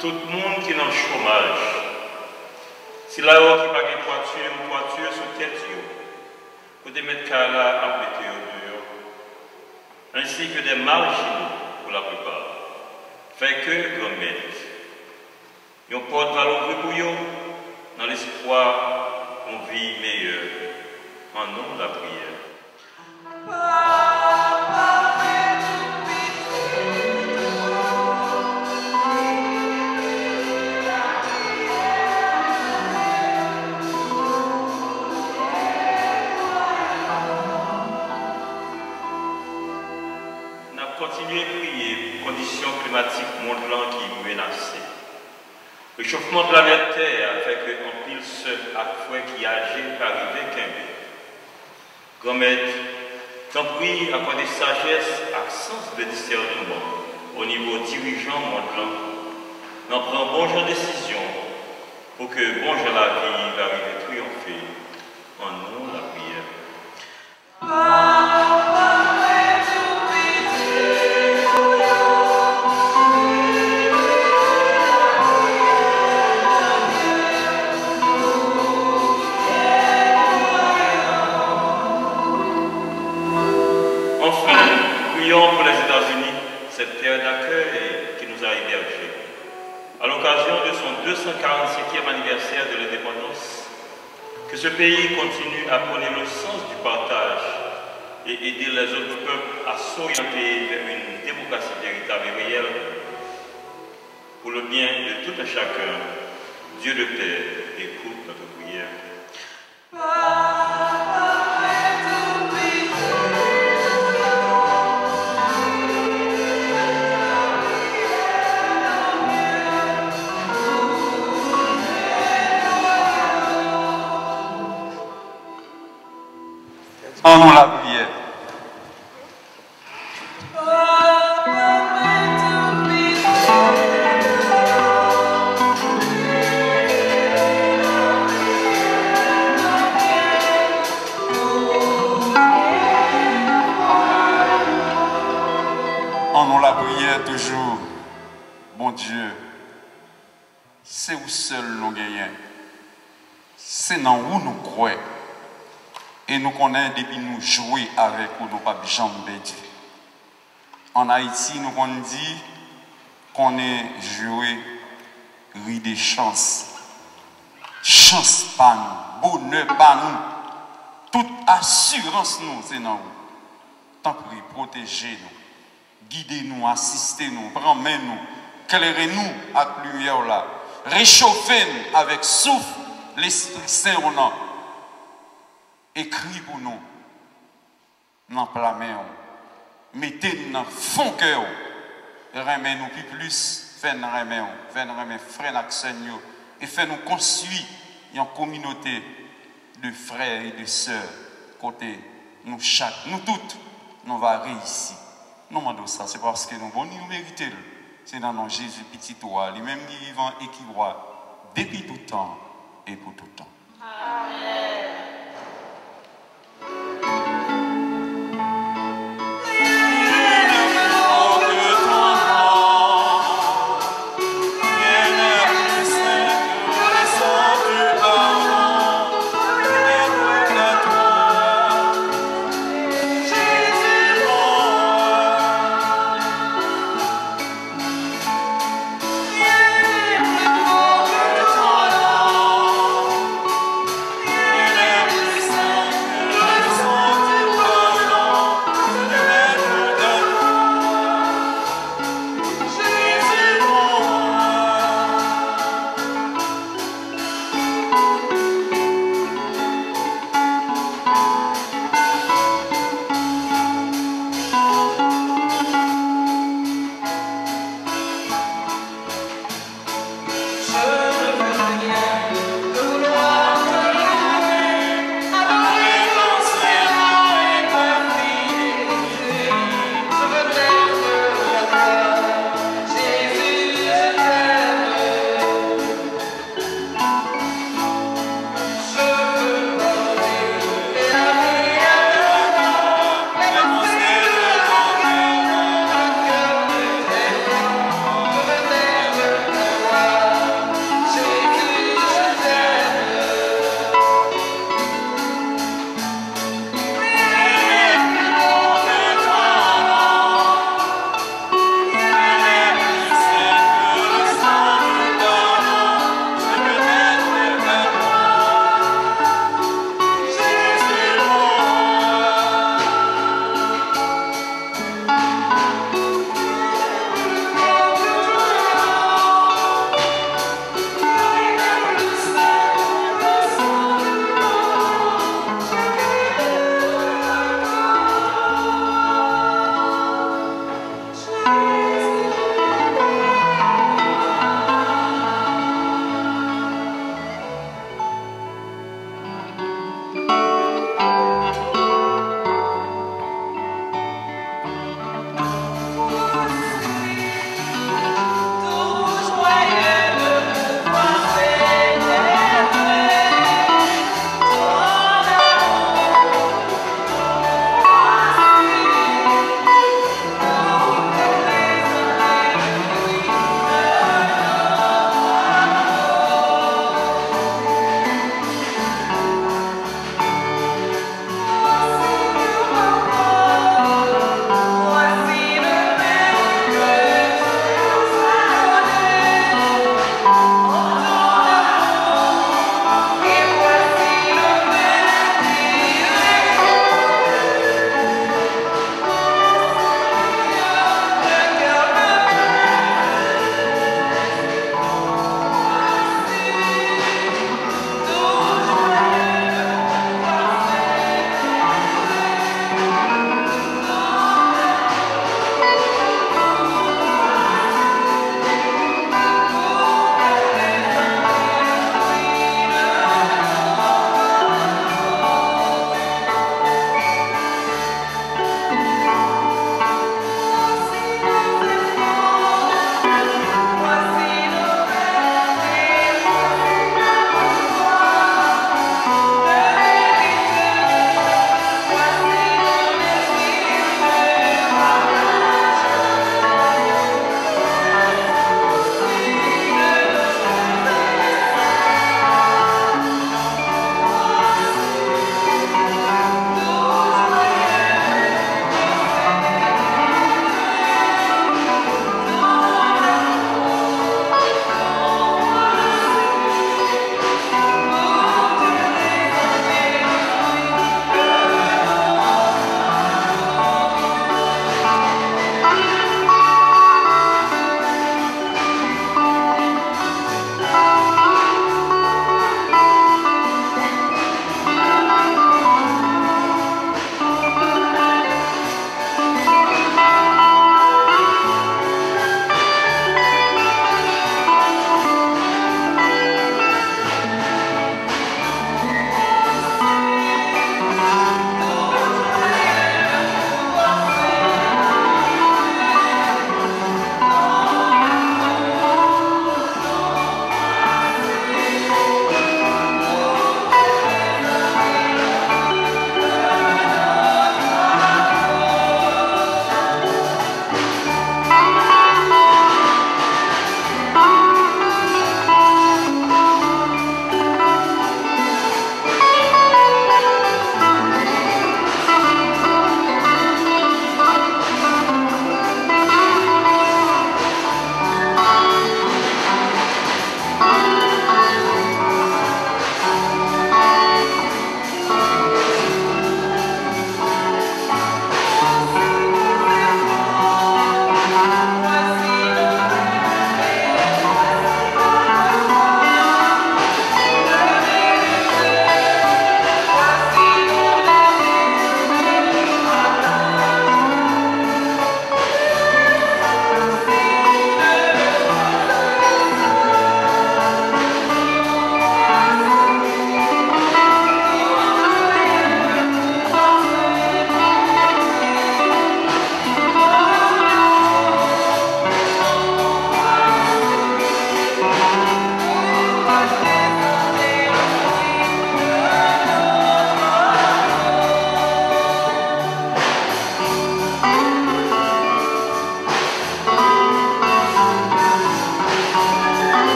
Tout le monde qui est dans le chômage, si là où qui pas de toiture sur tête, pour des mettre là à péter au dehors, ainsi que des marginaux pour la plupart, fait que grand maître, ils portent à l'autre pour eux, dans l'espoir d'une vie meilleure, en nom de la prière. Continuer à prier pour conditions climatiques mondiales qui menacent. Le réchauffement planétaire fait que en pile ce à fouet qui agit par arriver qu'un Grand Maître, t'en prie à quoi des sagesse, à sens de discernement au niveau dirigeant mondial, n'en prend bon genre de décision pour que bon genre la vie va arriver triompher en nous la prière. Pour les États-Unis, cette terre d'accueil qui nous a hébergés. À l'occasion de son 245e anniversaire de l'indépendance, que ce pays continue à prôner le sens du partage et aider les autres peuples à s'orienter vers une démocratie véritable et réelle. Pour le bien de tout un chacun, Dieu de paix, écoute notre prière. En nous la prière. En nous la prière toujours, bon Dieu, c'est où seul nous gagnons, c'est dans où nous croyons. Et nous connaissons depuis nous jouer avec ou nous pas jamais Dieu. En Haïti, nous on dit qu'on est joué ri des chances. Chance pas nous, bonheur pas nous. Toute assurance nous, c'est dans vous. Tant pis, protégez-nous, guidez-nous, assistez-nous, prends-nous, éclairez-nous avec lumière là. Réchauffez-nous avec souffle, l'Esprit Saint au nom. Écris pour nous, dans la main, mettez-nous dans le fond cœur, remets-nous plus, fais-nous remettre frères et sœurs, et fais-nous construire une communauté de frères et de sœurs, côté nous toutes, nous allons réussir. Nous demandons ça, c'est parce que nous méritons. C'est dans nos Jésus petit toi, lui-même qui vivant et qui voit, depuis tout temps et pour tout temps. Amen.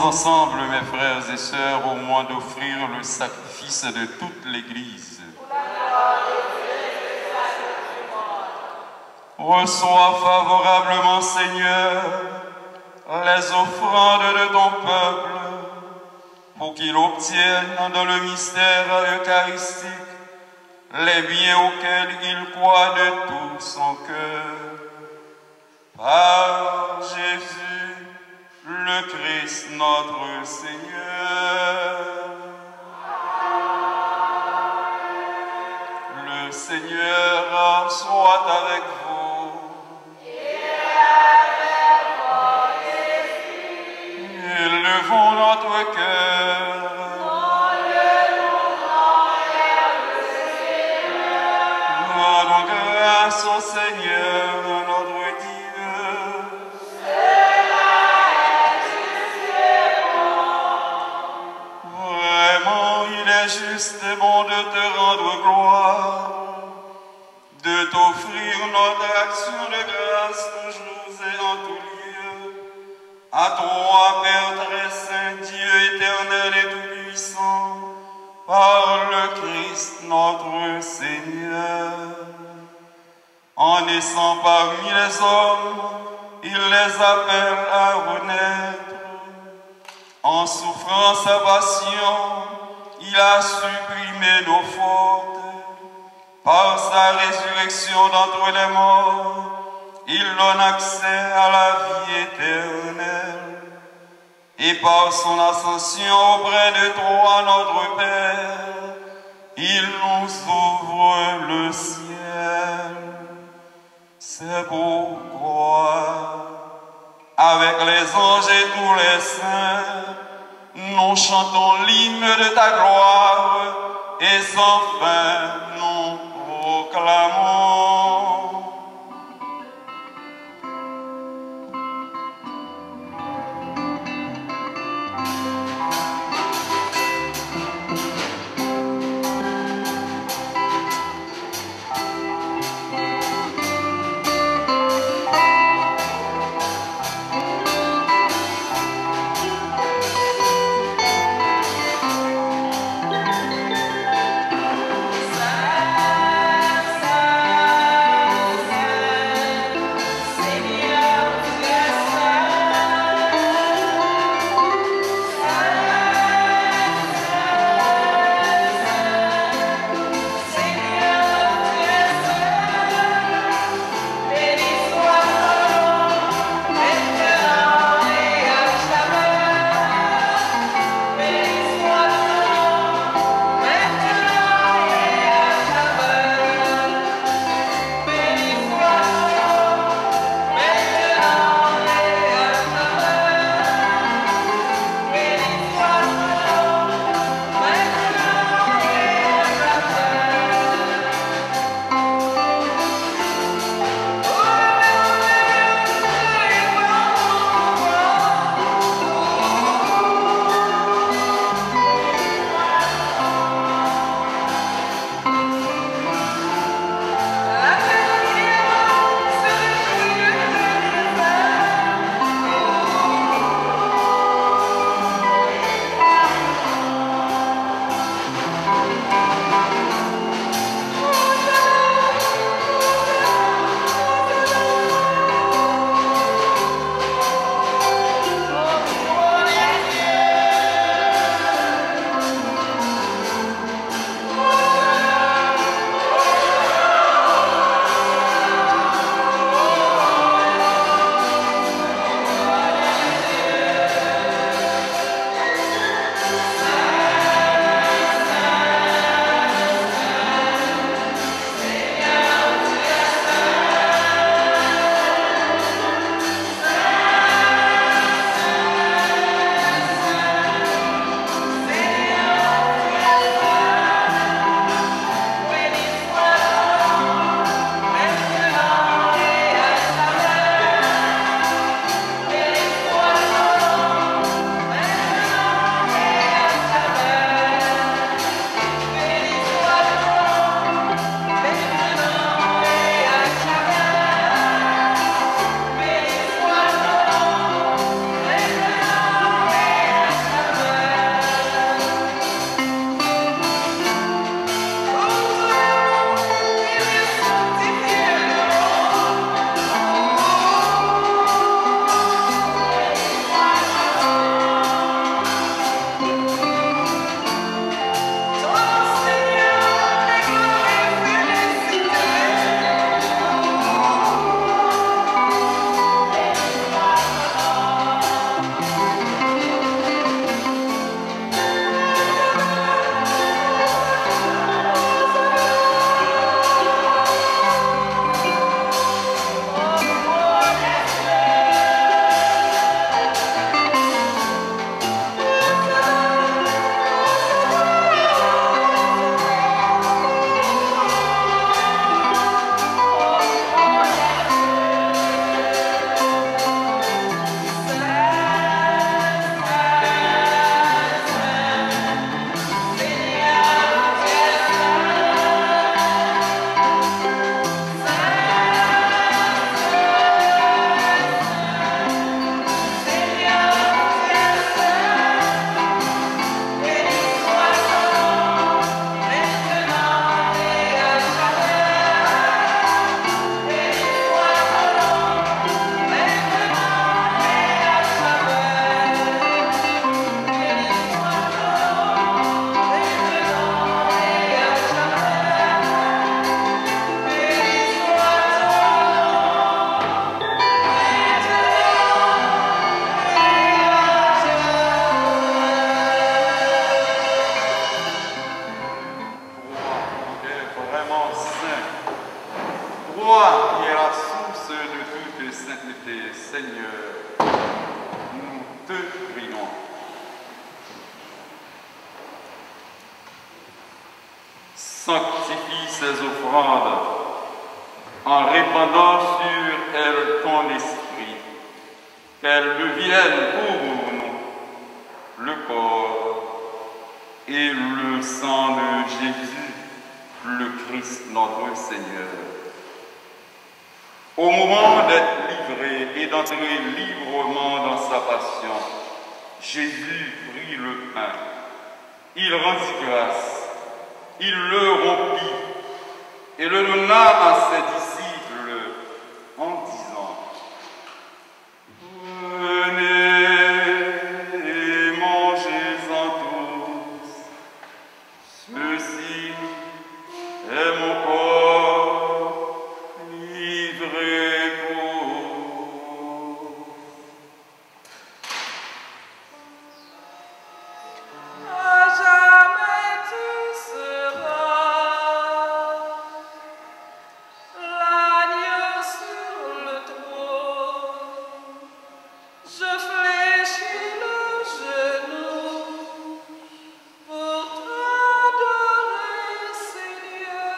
ensemble, mes frères et sœurs, au moins d'offrir le sacrifice de toute l'Église. Reçois favorablement, Seigneur, les offrandes de ton peuple, pour qu'il obtienne dans le mystère eucharistique les biens auxquels il croit de tout son cœur. Par Jésus, le Christ notre Seigneur. Le Seigneur soit avec vous. Élevons notre cœur. Rendons grâce au Seigneur notre Dieu. Vraiment, il est juste et bon de te rendre gloire, de t'offrir notre action de grâce toujours et en tout lieu. À toi, Père très saint, Dieu éternel et tout-puissant, par le Christ notre Seigneur. En naissant parmi les hommes, il les appelle à renaître. En souffrant sa passion, il a supprimé nos fautes. Par sa résurrection d'entre les morts, il donne accès à la vie éternelle. Et par son ascension auprès de toi, notre Père, il nous ouvre le ciel. C'est pourquoi, avec les anges et tous les saints, nous chantons l'hymne de ta gloire et sans fin nous proclamons. Saint, Toi qui es la source de toute sainteté, Seigneur, nous te prions. Sanctifie ces offrandes en répandant sur elles ton esprit, qu'elles deviennent pour nous le corps et le sang de Jésus, le Christ notre Seigneur. Au moment d'être livré et d'entrer librement dans sa passion, Jésus prit le pain, il rendit grâce, il le rompit et le donna à ses disciples en disant: Venez et mangez-en tous, ceci est mon corps livré pour vous. À jamais tu seras l'agneau sur le trône. Je fléchis le genou pour t'adorer, Seigneur.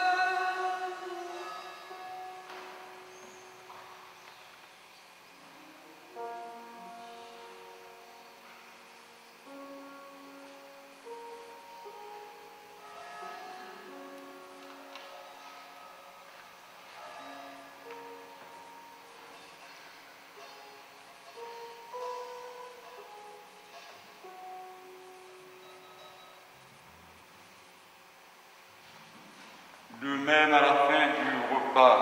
De même, à la fin du repas,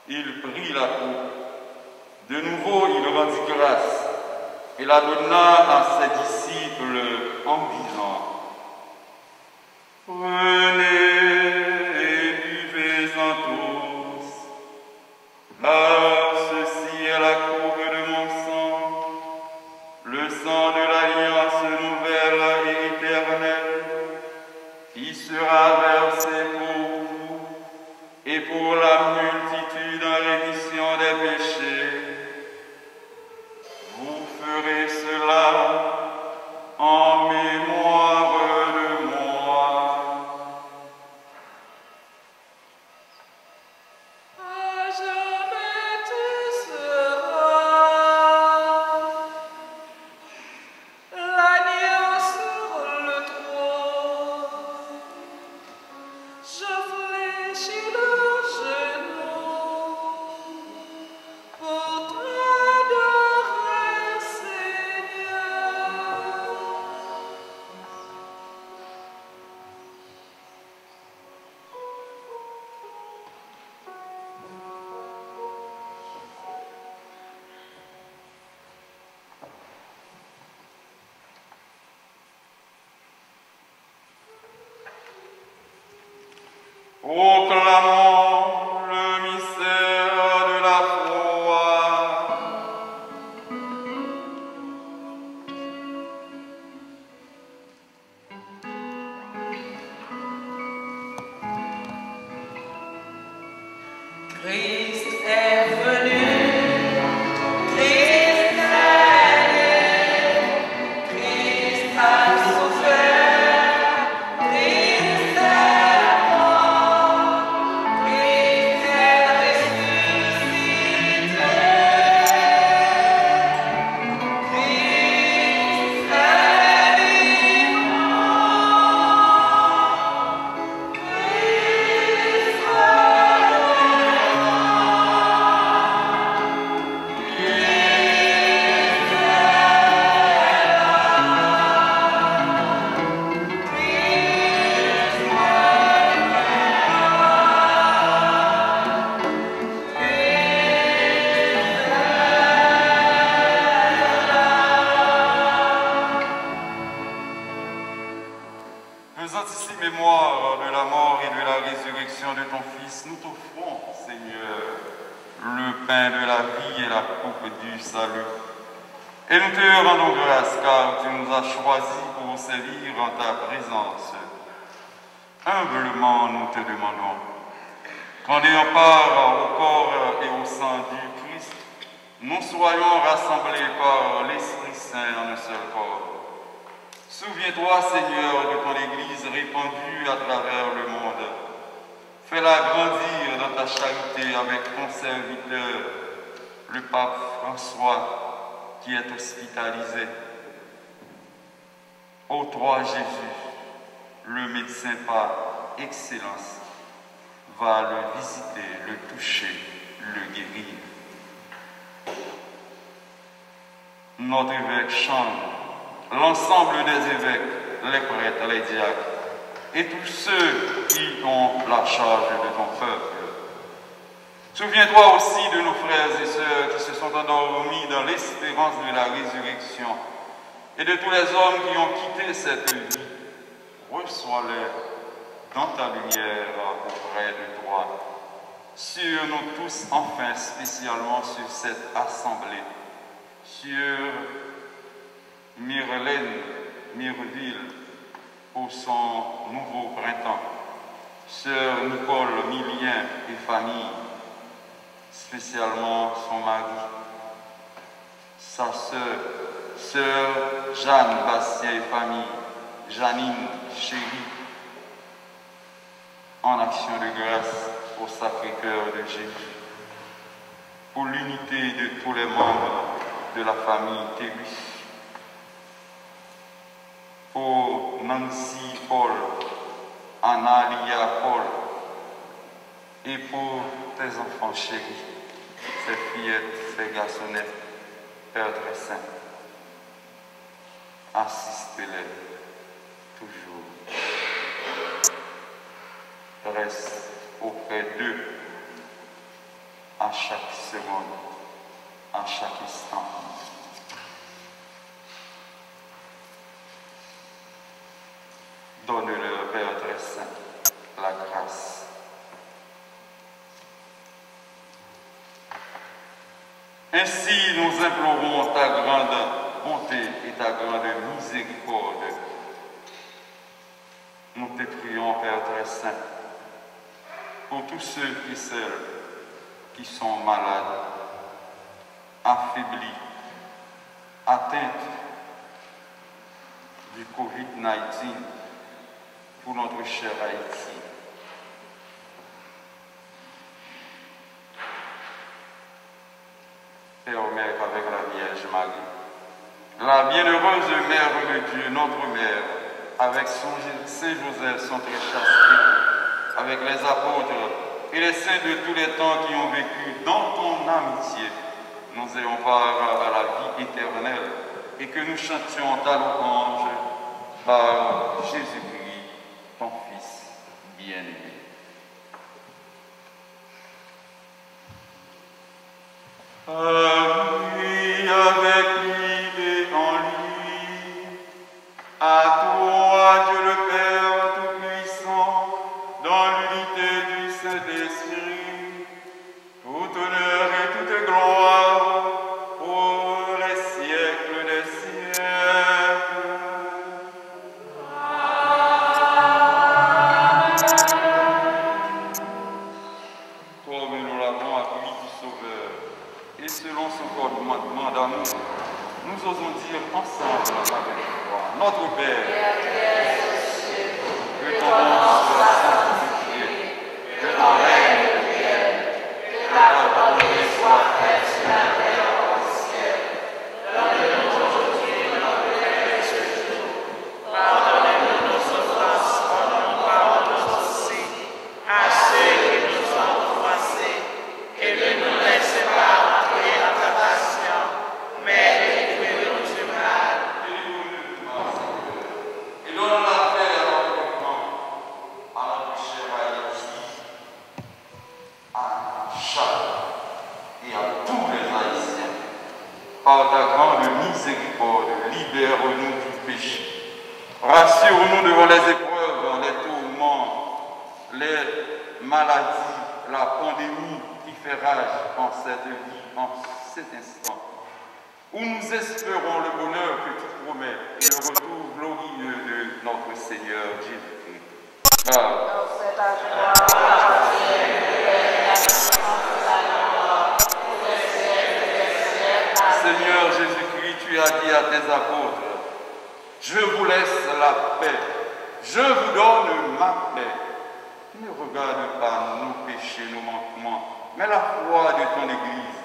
il prit la coupe. De nouveau, il rendit grâce et la donna à ses disciples en disant: Prenez et buvez-en tous, car ceci est la coupe de mon sang, le sang de l'alliance nouvelle et éternelle, qui sera versé pour vous et pour la multitude en rémission des péchés. Vous ferez cela en mémoire de moi. À jamais tu seras l'agneau sur le trône. Je fléchis le genou pour t'adorer, Seigneur. Proclamons le mystère de la foi. Christ est venu, Christ est né, Christ a souffert, Christ est mort, Christ est ressuscité, Christ est vivant, Christ Faisant ici mémoire de la mort et de la résurrection de ton Fils, nous t'offrons, Seigneur, le pain de la vie et la coupe du salut. Et nous te rendons grâce car tu nous as choisis pour servir en ta présence. Humblement, nous te demandons qu'en ayant part au corps et au sang du Christ, nous soyons rassemblés par l'Esprit Saint en un seul corps. Souviens-toi, Seigneur, de ton Église répandue à travers le monde. Fais-la grandir dans ta charité avec ton serviteur, le pape François, qui est hospitalisé. Ô toi, Jésus, le médecin par excellence, va le visiter, le toucher, le guérir. Notre évêque Chambre, l'ensemble des évêques, les prêtres, les diacres, et tous ceux qui ont la charge de ton peuple. Souviens-toi aussi de nos frères et sœurs qui se sont endormis dans l'espérance de la résurrection et de tous les hommes qui ont quitté cette vie. Reçois-les dans ta lumière auprès de toi. Sur nous tous, enfin, spécialement sur cette assemblée, sur Myrlène, Myrville, pour son nouveau printemps, sœur Nicole Millien et famille, spécialement son mari, sa sœur Jeanne Bastien et famille, Janine Chéri, en action de grâce au Sacré-Cœur de Jésus, pour l'unité de tous les membres de la famille Tébus, pour Nancy Paul, Anna-Lia Paul, et pour tes enfants chéris, ces fillettes, ces garçonnettes, Père très saint, assiste-les toujours. Reste auprès d'eux à chaque seconde, à chaque instant. Donne-leur, Père très saint, la grâce. Ainsi, nous implorons ta grande bonté et ta grande miséricorde. Nous te prions, Père très saint, pour tous ceux et celles qui sont malades, affaiblis, atteints du Covid-19, pour notre cher Haïti. Permets qu'avec la Vierge Marie, la bienheureuse Mère de Dieu, notre Mère, avec Saint Joseph, son très chaste, avec les apôtres et les saints de tous les temps qui ont vécu dans ton amitié, nous ayons part à la vie éternelle et que nous chantions ta louange par Jésus-Christ, ton Fils bien-aimé. Lui, avec lui et en lui, à toi, Dieu le Père Tout-Puissant, dans l'unité du Saint-Esprit, tout honneur et toute gloire pour les siècles des siècles. Comme nous l'avons accueilli du Sauveur, et selon son commandement d'amour, nous osons dire ensemble avec toi, notre Père, que ton nom soit sanctifié, que ton règne vienne, que ta volonté soit faite sur la terre comme au ciel. Donne-nous aujourd'hui notre pain de ce jour. Pardonne-nous nos offenses, comme nous pardonnons aussi à ceux qui nous ont offensés, et ne nous laisse pas entrer en tentation, mais délivre-nous du mal. Et donne la paix à notre camp, à notre cher Haïti, à chaque et à tous les Haïtiens. Par ta grande miséricorde, libère-nous du péché. Rassure-nous devant les épreuves, les tourments, les maladies, la pandémie qui fait rage en cette vie, en cet instant, où nous espérons le bonheur que tu promets et le retour glorieux de notre Seigneur Jésus-Christ. Amen. as dit à tes apôtres, je vous laisse la paix, je vous donne ma paix. Ne regarde pas nos péchés, nos manquements, mais la foi de ton Église,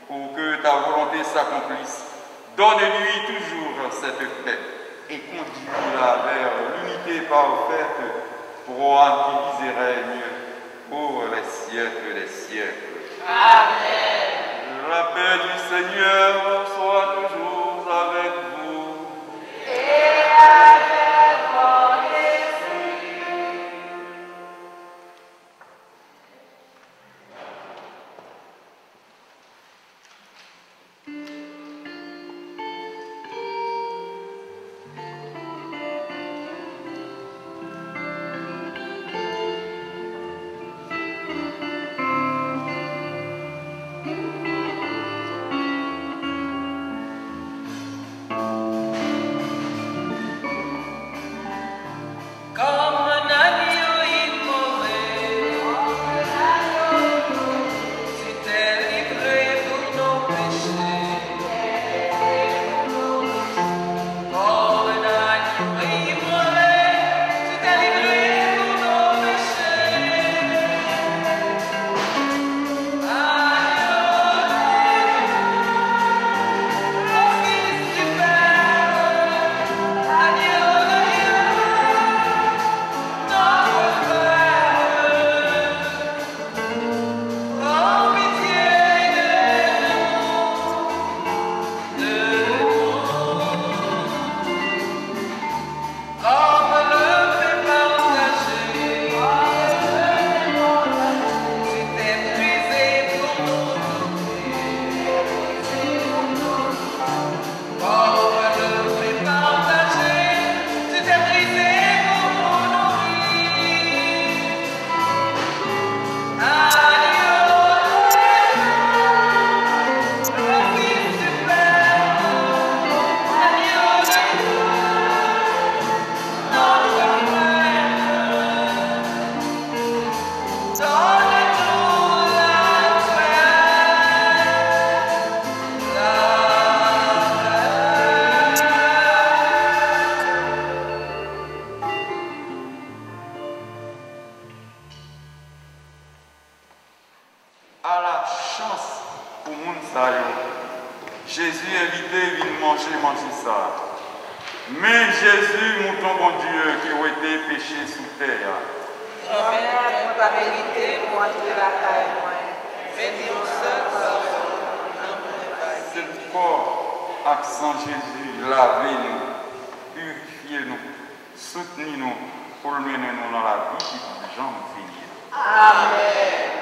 pour que ta volonté s'accomplisse. Donne-lui toujours cette paix et conduis-la vers l'unité parfaite, roi qui vis et règne pour les siècles des siècles. Amen. La paix du Seigneur soit toujours avec vous. Et avec votre esprit. À la chance pour moun sa yo. Jésus invité vient manger ça. Mais Jésus, mon bon Dieu, qui a été péché sous terre. Amen. La vérité, pour entrer la caille, moi. Bénis au seul. C'est le corps, accent Jésus, lavez-nous, purifiez-nous, soutenez-nous pour le mener nous dans la vie qui ne jamais finir. Amen. Amen.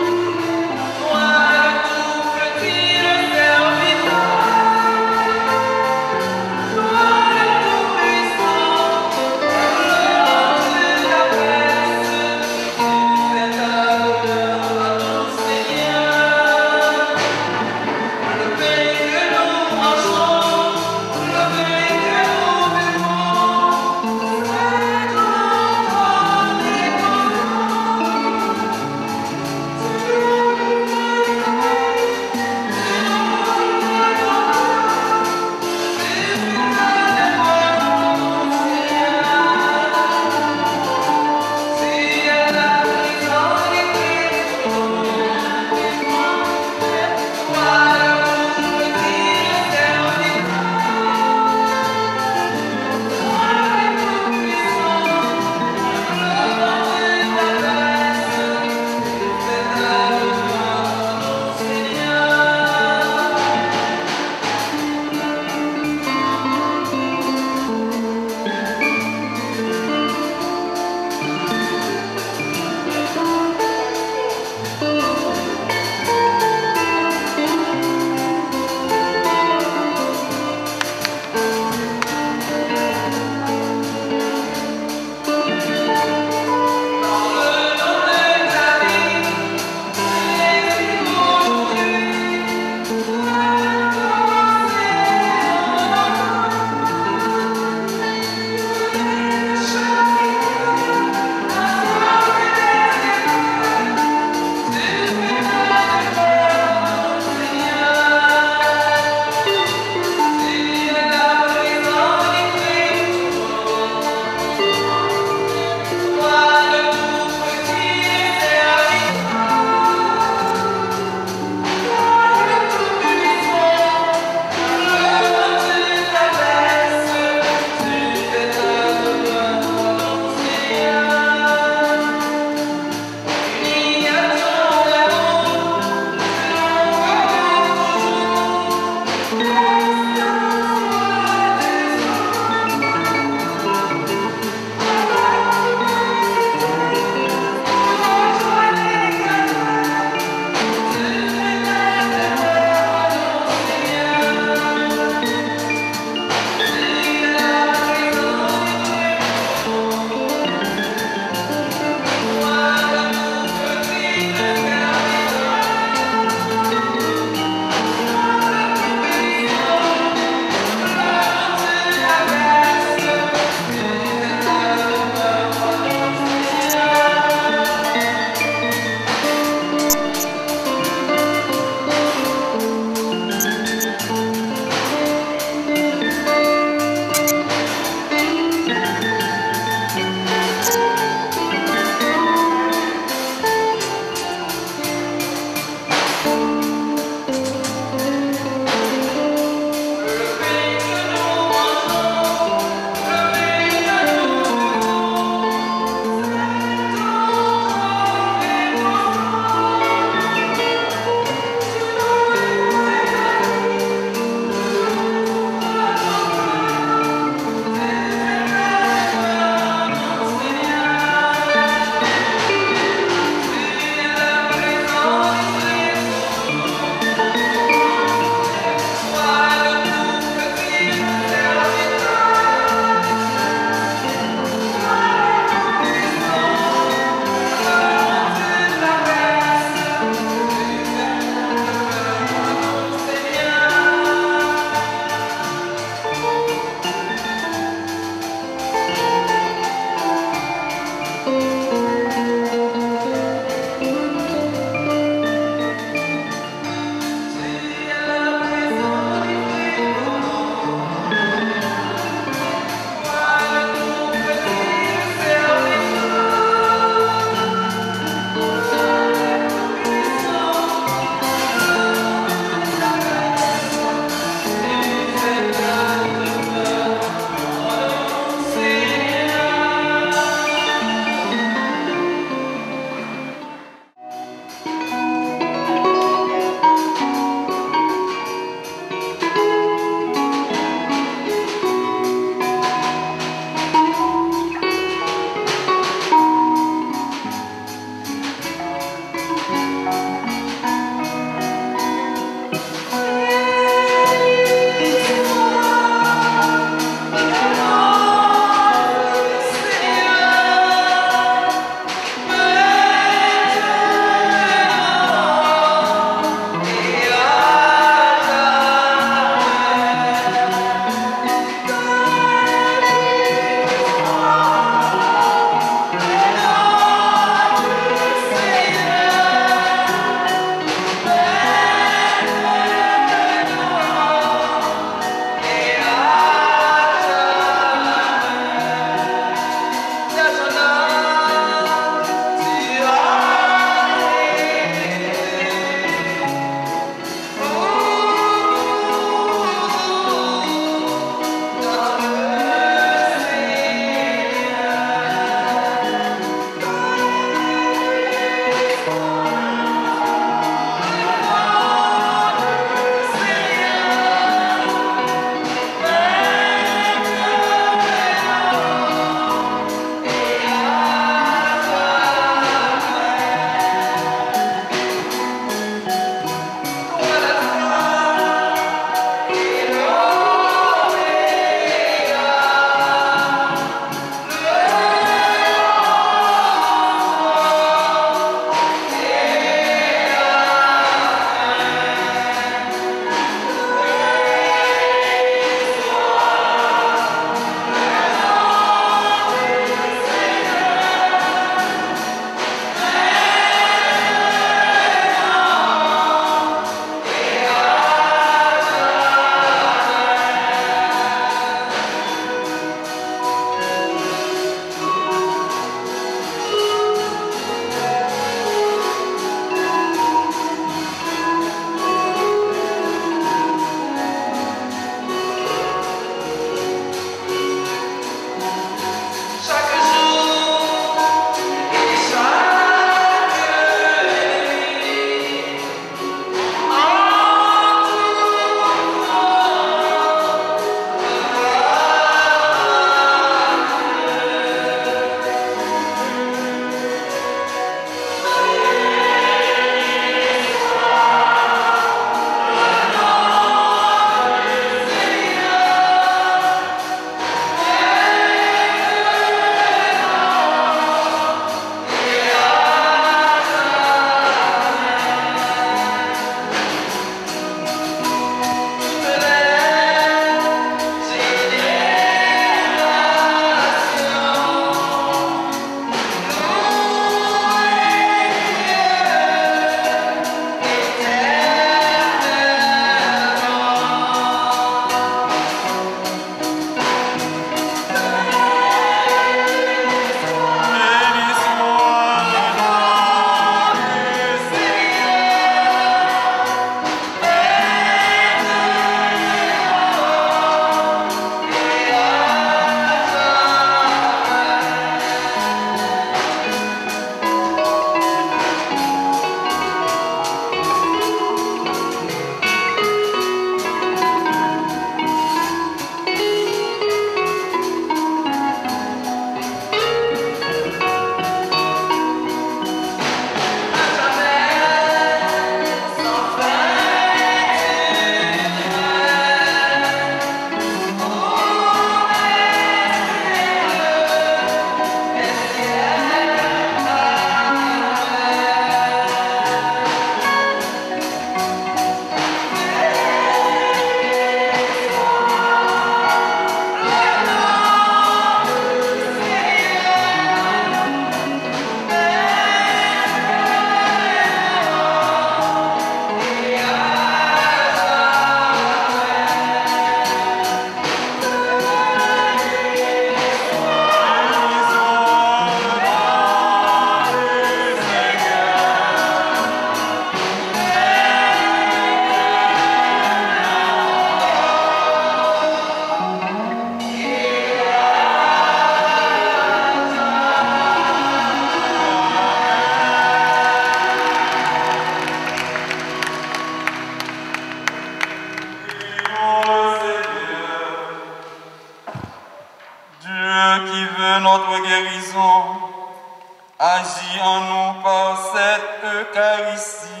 faire ici.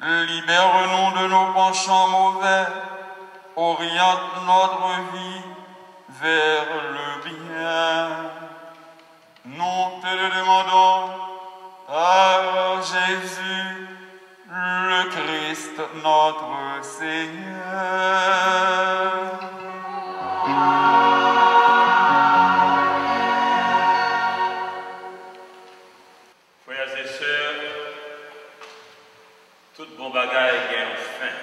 Libère-nous de nos penchants mauvais. Oriente notre vie vers le bien. Nous te le demandons par Jésus, le Christ, notre Seigneur. Frères et sœurs, toute bon bagaille gagne fin.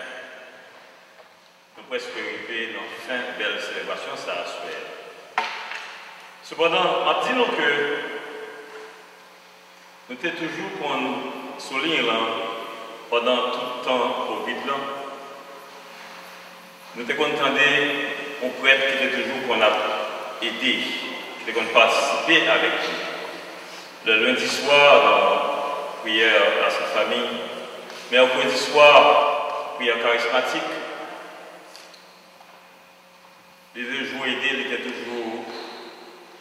Nous presque arrivés dans la fin de belle célébration, ça a souhaité. Cependant, on dit nous que nous étions toujours pour nous souligner là, pendant tout le temps Covid là. Nous étions contents d'un prêtre qui était toujours qu'on a aidé, qui était qu'on participé avec nous. Le lundi soir, prière à sa famille, mercredi soir, prière charismatique. Les deux jours aidés, il était toujours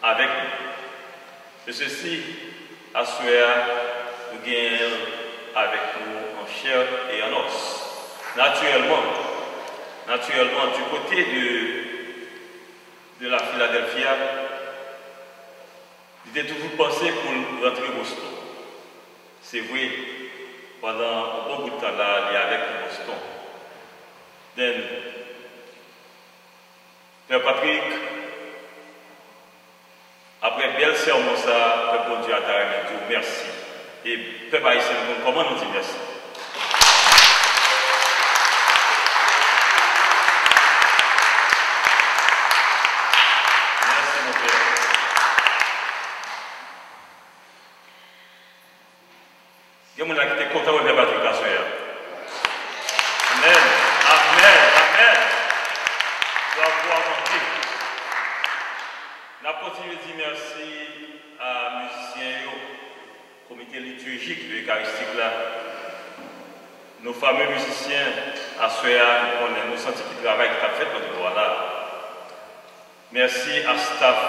avec nous. Et ceci, à ce nous gagnons avec nous en chair et en os. Naturellement, du côté de la Philadelphie, il était toujours pensé pour rentrer au Boston. C'est vrai, pendant un bon bout de temps là, il est avec le Boston. Then, Père Patrick, après bel sermon ça, Père bon Dieu a dit merci. Et Père Haïtien, comment nous dit merci? Merci mon Père. Il y a des gens qui étaient contents de Père Patrick à ce soir. Amen. Amen. Amen. Nous continuons de dire merci à musiciens, au comité liturgique de l'Eucharistique là. Nos fameux musiciens, à ceux qui nous sentons qui travaillent, qui ont fait notre droit là. Merci à staff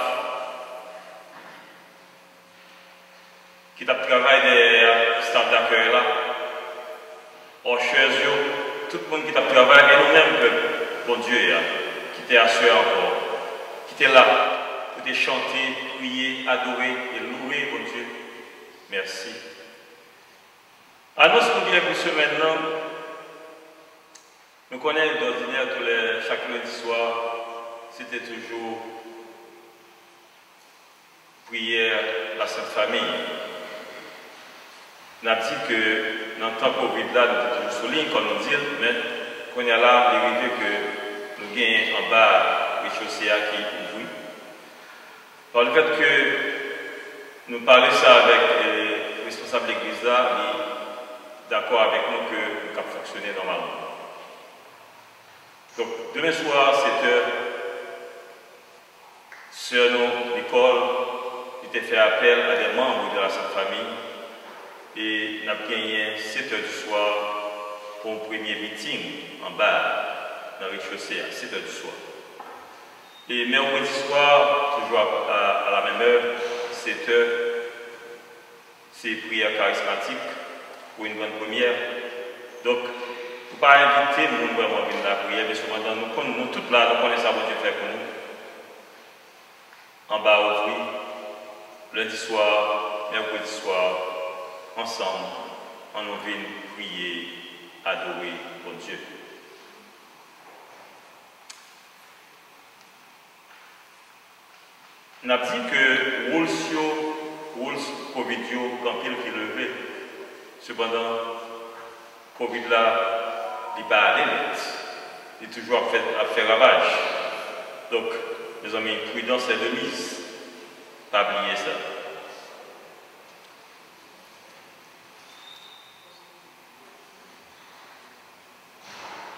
qui a travaillé des staff d'accueil là. Aux chers, tout le monde qui a travaillé, et nous-mêmes, bon Dieu, qui était à ceux encore, qui était là. De chanter, prier, adorer et louer au Dieu. Merci. Annonce nous bien pour ce maintenant. Nous connaissons d'ordinaire chaque lundi soir, c'était toujours prière la Sainte Famille. On a dit que dans le temps Covid là, nous étions toujours soulignés, comme on dit, mais qu'on y a là, l'arrivée que nous gagnons en bas, les chaussées qui ouvrent. Par le fait que nous parlons ça avec les responsables de l'église là, ils sont d'accord avec nous que nous pouvons fonctionner normalement. Donc, demain soir, 7h, sœur Nicole, il était fait appel à des membres de la Sainte Famille et nous avons gagné 7h du soir pour un premier meeting en bas, dans les chaussées à 7h du soir. Et mercredi soir, toujours à la même heure, 7h, c'est prière charismatique pour une bonne première. Donc, pour ne pas inviter nous vraiment à venir la prière, mais cependant, nous tous là, nous connaissons ce que Dieu fait pour nous. En bas au fruit, lundi soir, mercredi soir, ensemble, on nous vient prier, adorer pour Dieu. On a dit que Rolls Covid quand il est levé. Cependant, Covid là, il n'est pas allé net. Il est toujours à faire ravage. Donc, mes amis, prudence est de mise. Pas oublier ça.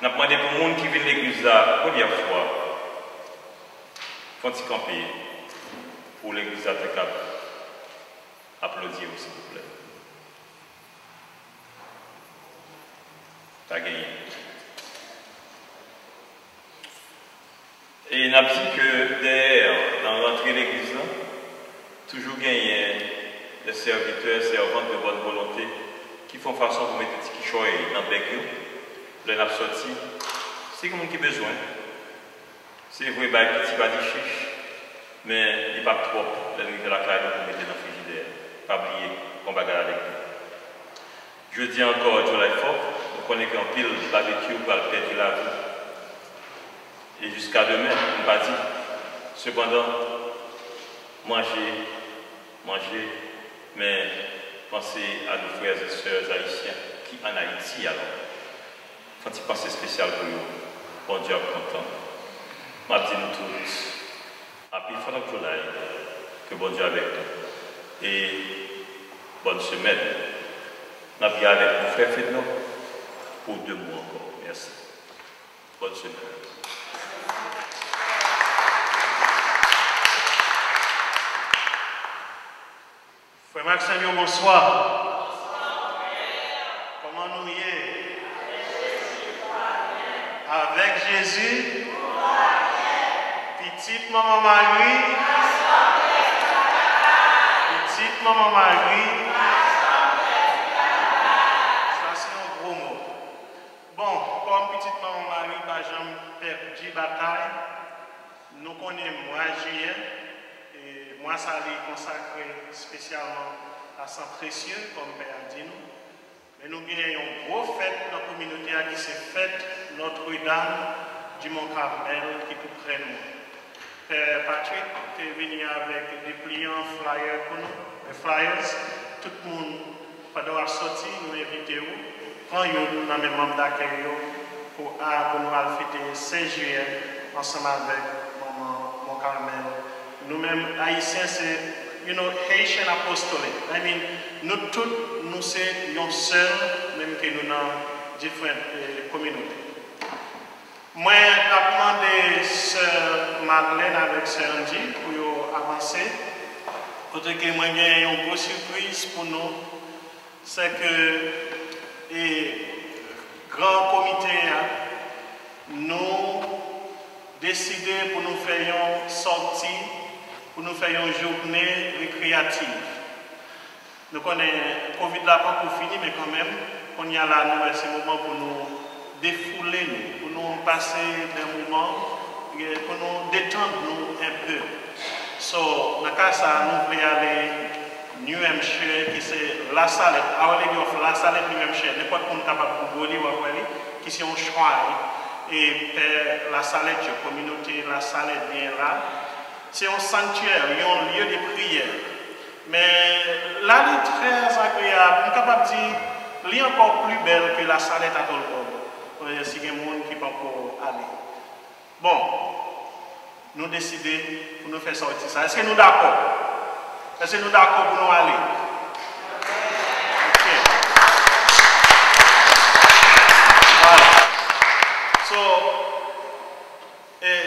On a demandé pour le monde qui vient de l'église là, première fois, faut-il camper pour l'église à Tekab. Applaudir, s'il vous plaît. T'as gagné. Et on a dit que derrière, dans l'entrée de l'église là, toujours gagner des serviteurs, servantes de bonne volonté qui qui font façon pour mettre des petits choix dans le bec, les n'a sorti. C'est comme qui a besoin. C'est vrai, petit pas de chiche, mais il n'est pas trop. De la caille pour mettre dans le frigidaire. Pas oublier qu'on va garder avec nous. Je dis encore, je l'ai fort, on connaît qu'un pile barbecue pour le perdre la vie. Et jusqu'à demain, on va dire. Cependant, manger, mais pensez à nos frères et sœurs haïtiens qui en Haïti alors. Quand ils pensent spécial pour eux, bon Dieu est content. Je dis nous tous, à plus fort que bon Dieu avec nous. Et bonne semaine. Nous avons avec nos frères Fedno pour 2 mois encore. Merci. Bonne semaine. Frère Maxime, bonsoir. Comment nous y est? Avec Jésus. Petite maman Marie. Petite maman Marie. Ça c'est un gros mot. Bon, comme petite maman Marie, par exemple, perdu bataille, nous connaissons moi juillet. Et moi, ça est consacré spécialement à Saint Précieux, comme Père a dit nous. Mais nous avons une grosse fête dans la communauté qui s'est faite Notre-Dame du Mont-Carmel qui est tout près de nous. Père Patrick est venu avec des pliants flyers pour nous, des flyers. Tout le monde, pendant la sortie, nous invitons. Quand nous avons les membres d'accueil pour nous fêter 16 juillet ensemble avec Mont-Carmel. Nous-mêmes, Haïtiens, c'est, Haitian apostolic. I mean, nous tous, nous sommes une seule, même que nous dans différentes communautés. Moi, j'ai demandé Sœur Madeleine avec Sœur Angie pour avancer. Parce que moi, j'ai une grosse surprise pour nous. C'est que le grand comité, nous décidé pour nous faire une sortie, pour nous faire une journée récréative. Nous connaissons le Covid là pas pour finir, mais quand même, on y a là, nous, c'est un moment pour nous défouler, pour nous passer des moments, pour nous détendre nous un peu. So, dans le cas ça, nous voulons aller New Hampshire, qui c'est La Salette, Our Lady of La Salette, New Hampshire, n'importe qui est capable de voler, qui c'est un choix. Et Père La Salette, la communauté La Salette vient là. C'est un sanctuaire, un lieu de prière. Mais là, il est très agréable. On est capable de dire, il est encore plus belle que La Salette à Tolkien. Si il y a des gens qui ne peuvent pas aller. Bon, nous décidons pour nous faire sortir ça. Est-ce que nous sommes d'accord? Est-ce que nous sommes d'accord pour nous aller? Ok. Voilà.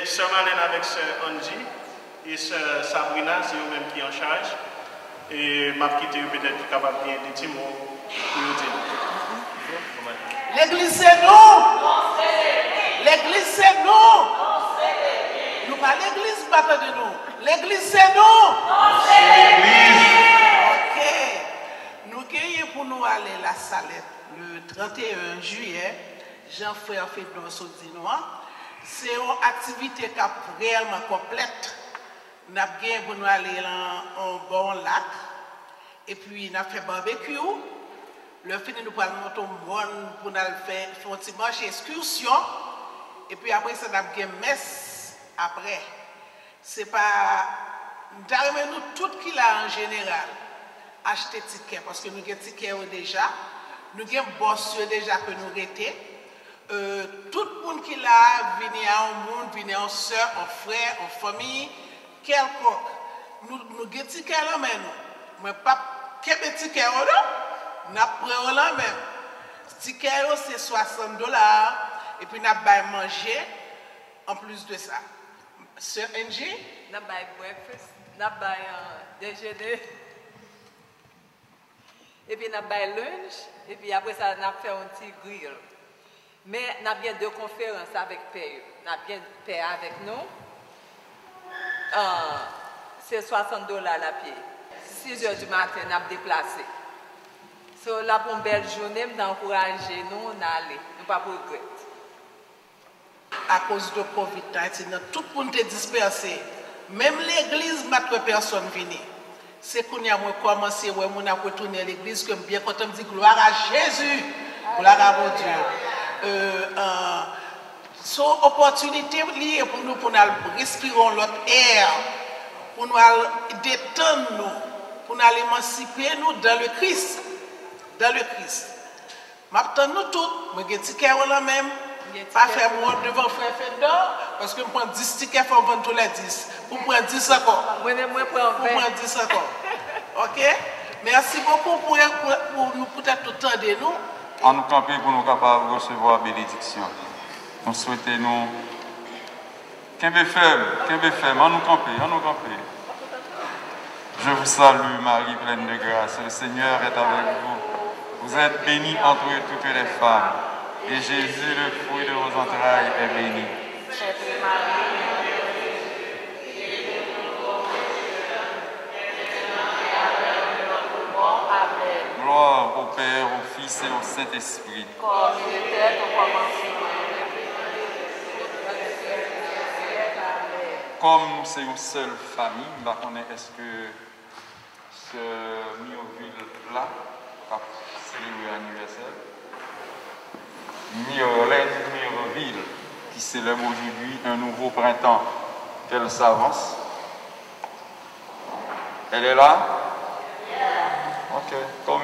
Sœur Marlène avec Sœur Angie et Sœur Sabrina, c'est eux-mêmes qui sont en charge. Et ma petite peut-être capable de dire des petits mots pour nous dire. L'église c'est nous. L'église c'est nous. Nous pas l'église, pas de nous. L'église c'est nous. C'est l'église. Ok. Nous gagnons pour nous aller à La Salette le 31 juillet. Jean-Frère Fedno Sodinois. C'est une activité qui est réellement complète. Nous avons pour nous aller dans un bon lac. Et puis, nous avons fait barbecue. Le fini, nous allons monter pour nous faire un petit marché excursion. Et puis après ça, nous avons une messe après. C'est pas. Nous avons tout qui là en général. Acheter ticket parce que nous avons des tickets déjà. Nous avons des boss déjà que nous avons. Tout le monde qui là, vient à un monde, vient en soeur, en frère, en famille, quelconque. Nous avons des tickets là même. Mais pas que des tickets là, nous avons là même. Ticket c'est $60 et puis nous avons manger en plus de ça. Sœur Angie? Nous avons breakfast, nous avons déjeuner. Et puis nous avons lunch, et puis après ça, nous avons fait un petit grill. Mais nous avons bien 2 conférences avec Père. Nous avons bien Père avec nous. C'est $60 la pied. 6 h du matin, nous avons déplacé. So, là, pour une belle journée, d'encourager nous, on allait. Nous pas pour regret. À cause de Covid, tout le monde est dispersé. Même l'église, notre personne venue. C'est qu'on a commencé, on a retourné à l'église, comme bien quand on dit gloire à Jésus, gloire à mon Dieu. Son opportunité liée pour nous respirer l'autre air, pour nous détendre nous, pour nous émanciper nous dans le Christ. Dans le Christ. Maintenant, nous tous, je vais ticket là même, pas faire moi devant frère Fendor, parce que je prends 10 tickets pour vendre tous les 10. Pour prendre 10 encore. Moi, je prends 20. Pour prendre 10 encore. Ok? Merci beaucoup pour nous peut-être tout temps de nous. En nous camper pour nous capables de recevoir la bénédiction. Nous souhaitons nous. Qu'un faible, en nous camper. Je vous salue, Marie pleine de grâce. Le Seigneur est avec vous. Vous êtes bénie entre toutes les femmes. Et Jésus, le fruit de vos entrailles, est béni. Gloire au Père, au Fils et au Saint-Esprit. Comme il était au commencement. Comme nous sommes une seule famille, est-ce que ce Mioville-là a célébré l'anniversaire? Miroville, qui célèbre aujourd'hui un nouveau printemps. Qu'elle s'avance. Elle est là? Ok, comme.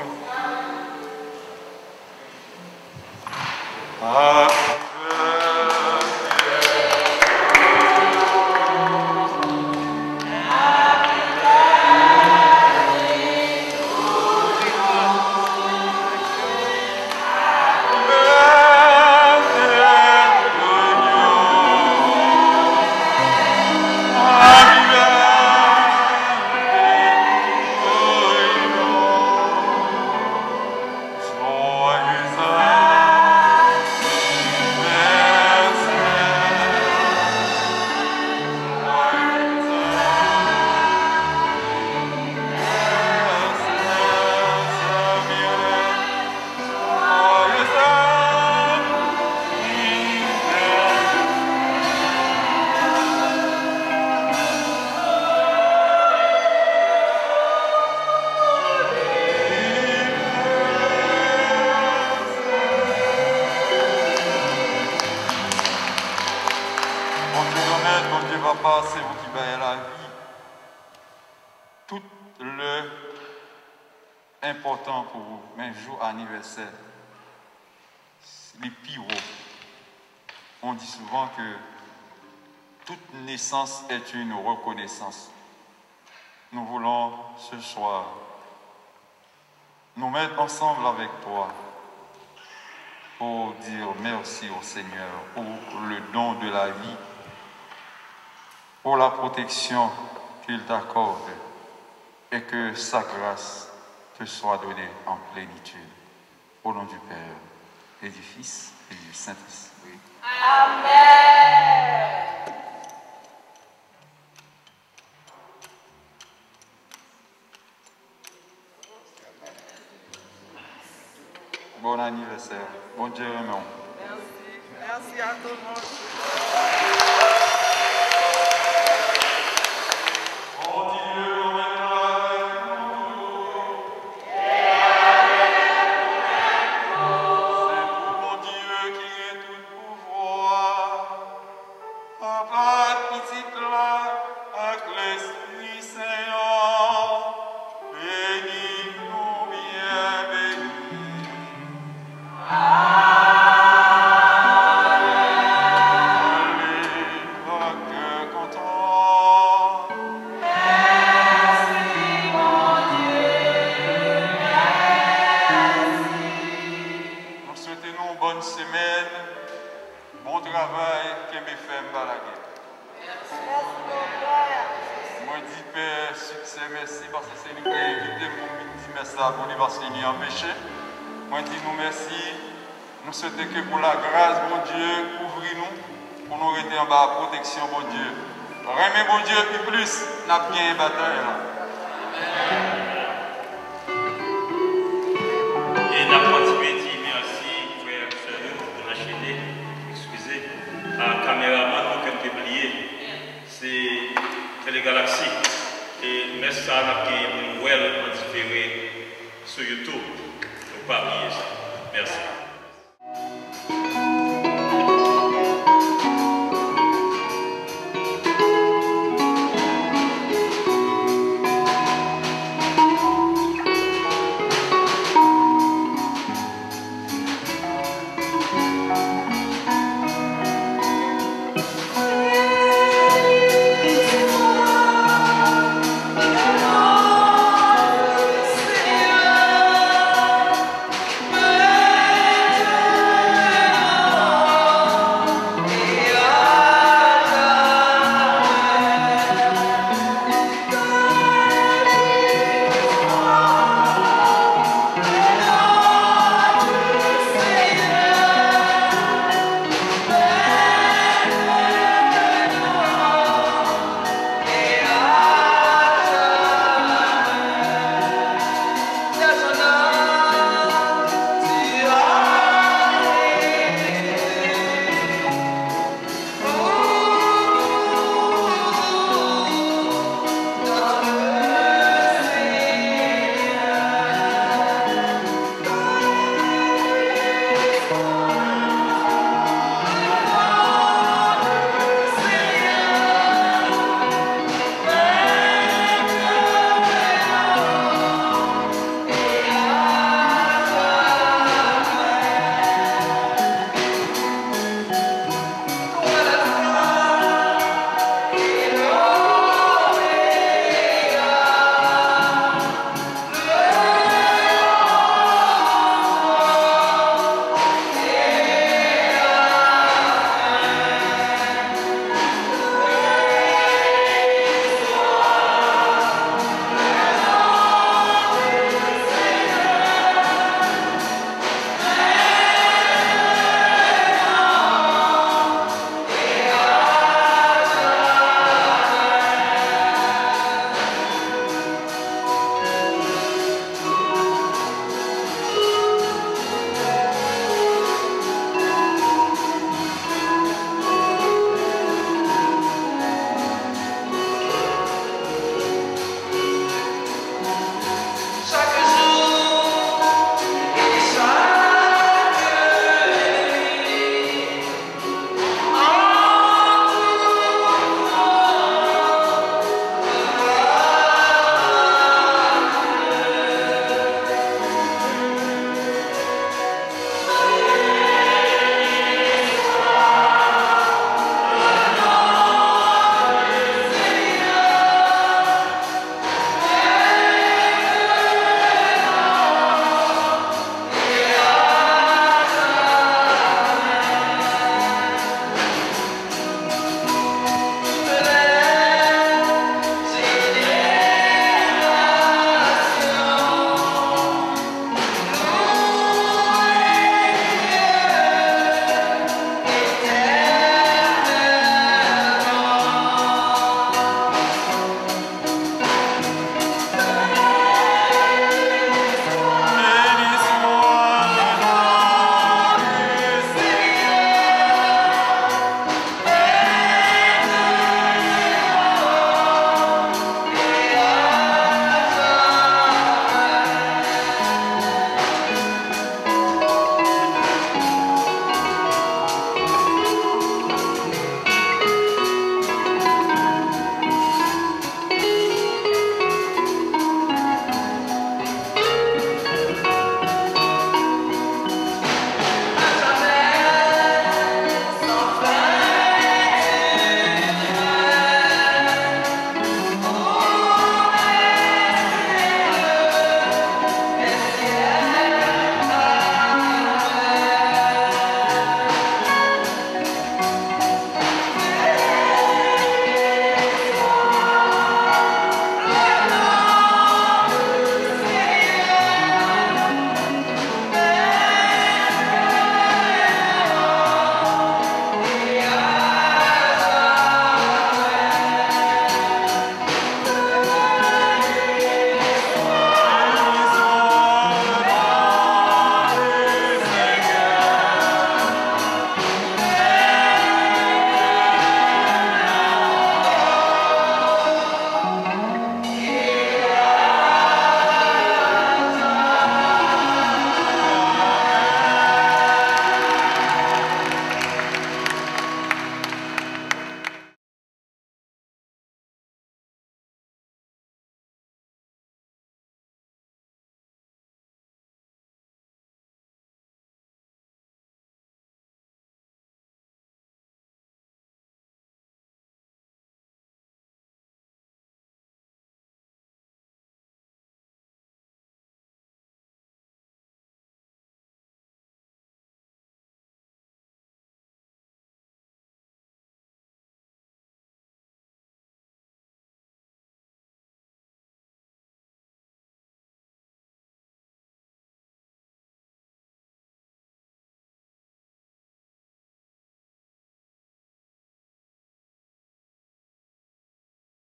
C'est vous qui baillez la vie. Tout le important pour vous, mais jour anniversaire, les pyros. On dit souvent que toute naissance est une reconnaissance. Nous voulons ce soir nous mettre ensemble avec toi pour dire merci au Seigneur pour le don de la vie, pour la protection qu'il t'accorde et que sa grâce te soit donnée en plénitude. Au nom du Père et du Fils et du Saint-Esprit. Amen. Bon anniversaire. Bon Dieu aimant. Merci. Merci à tout le monde. Parce qu'il y a un péché. Moi, je dis nous merci. Nous souhaitons que pour la grâce, bon Dieu, couvrir-nous, pour nous rester en bas protection, bon Dieu. Remets, bon Dieu, puis plus, n'a bien une bataille là. et n'a pas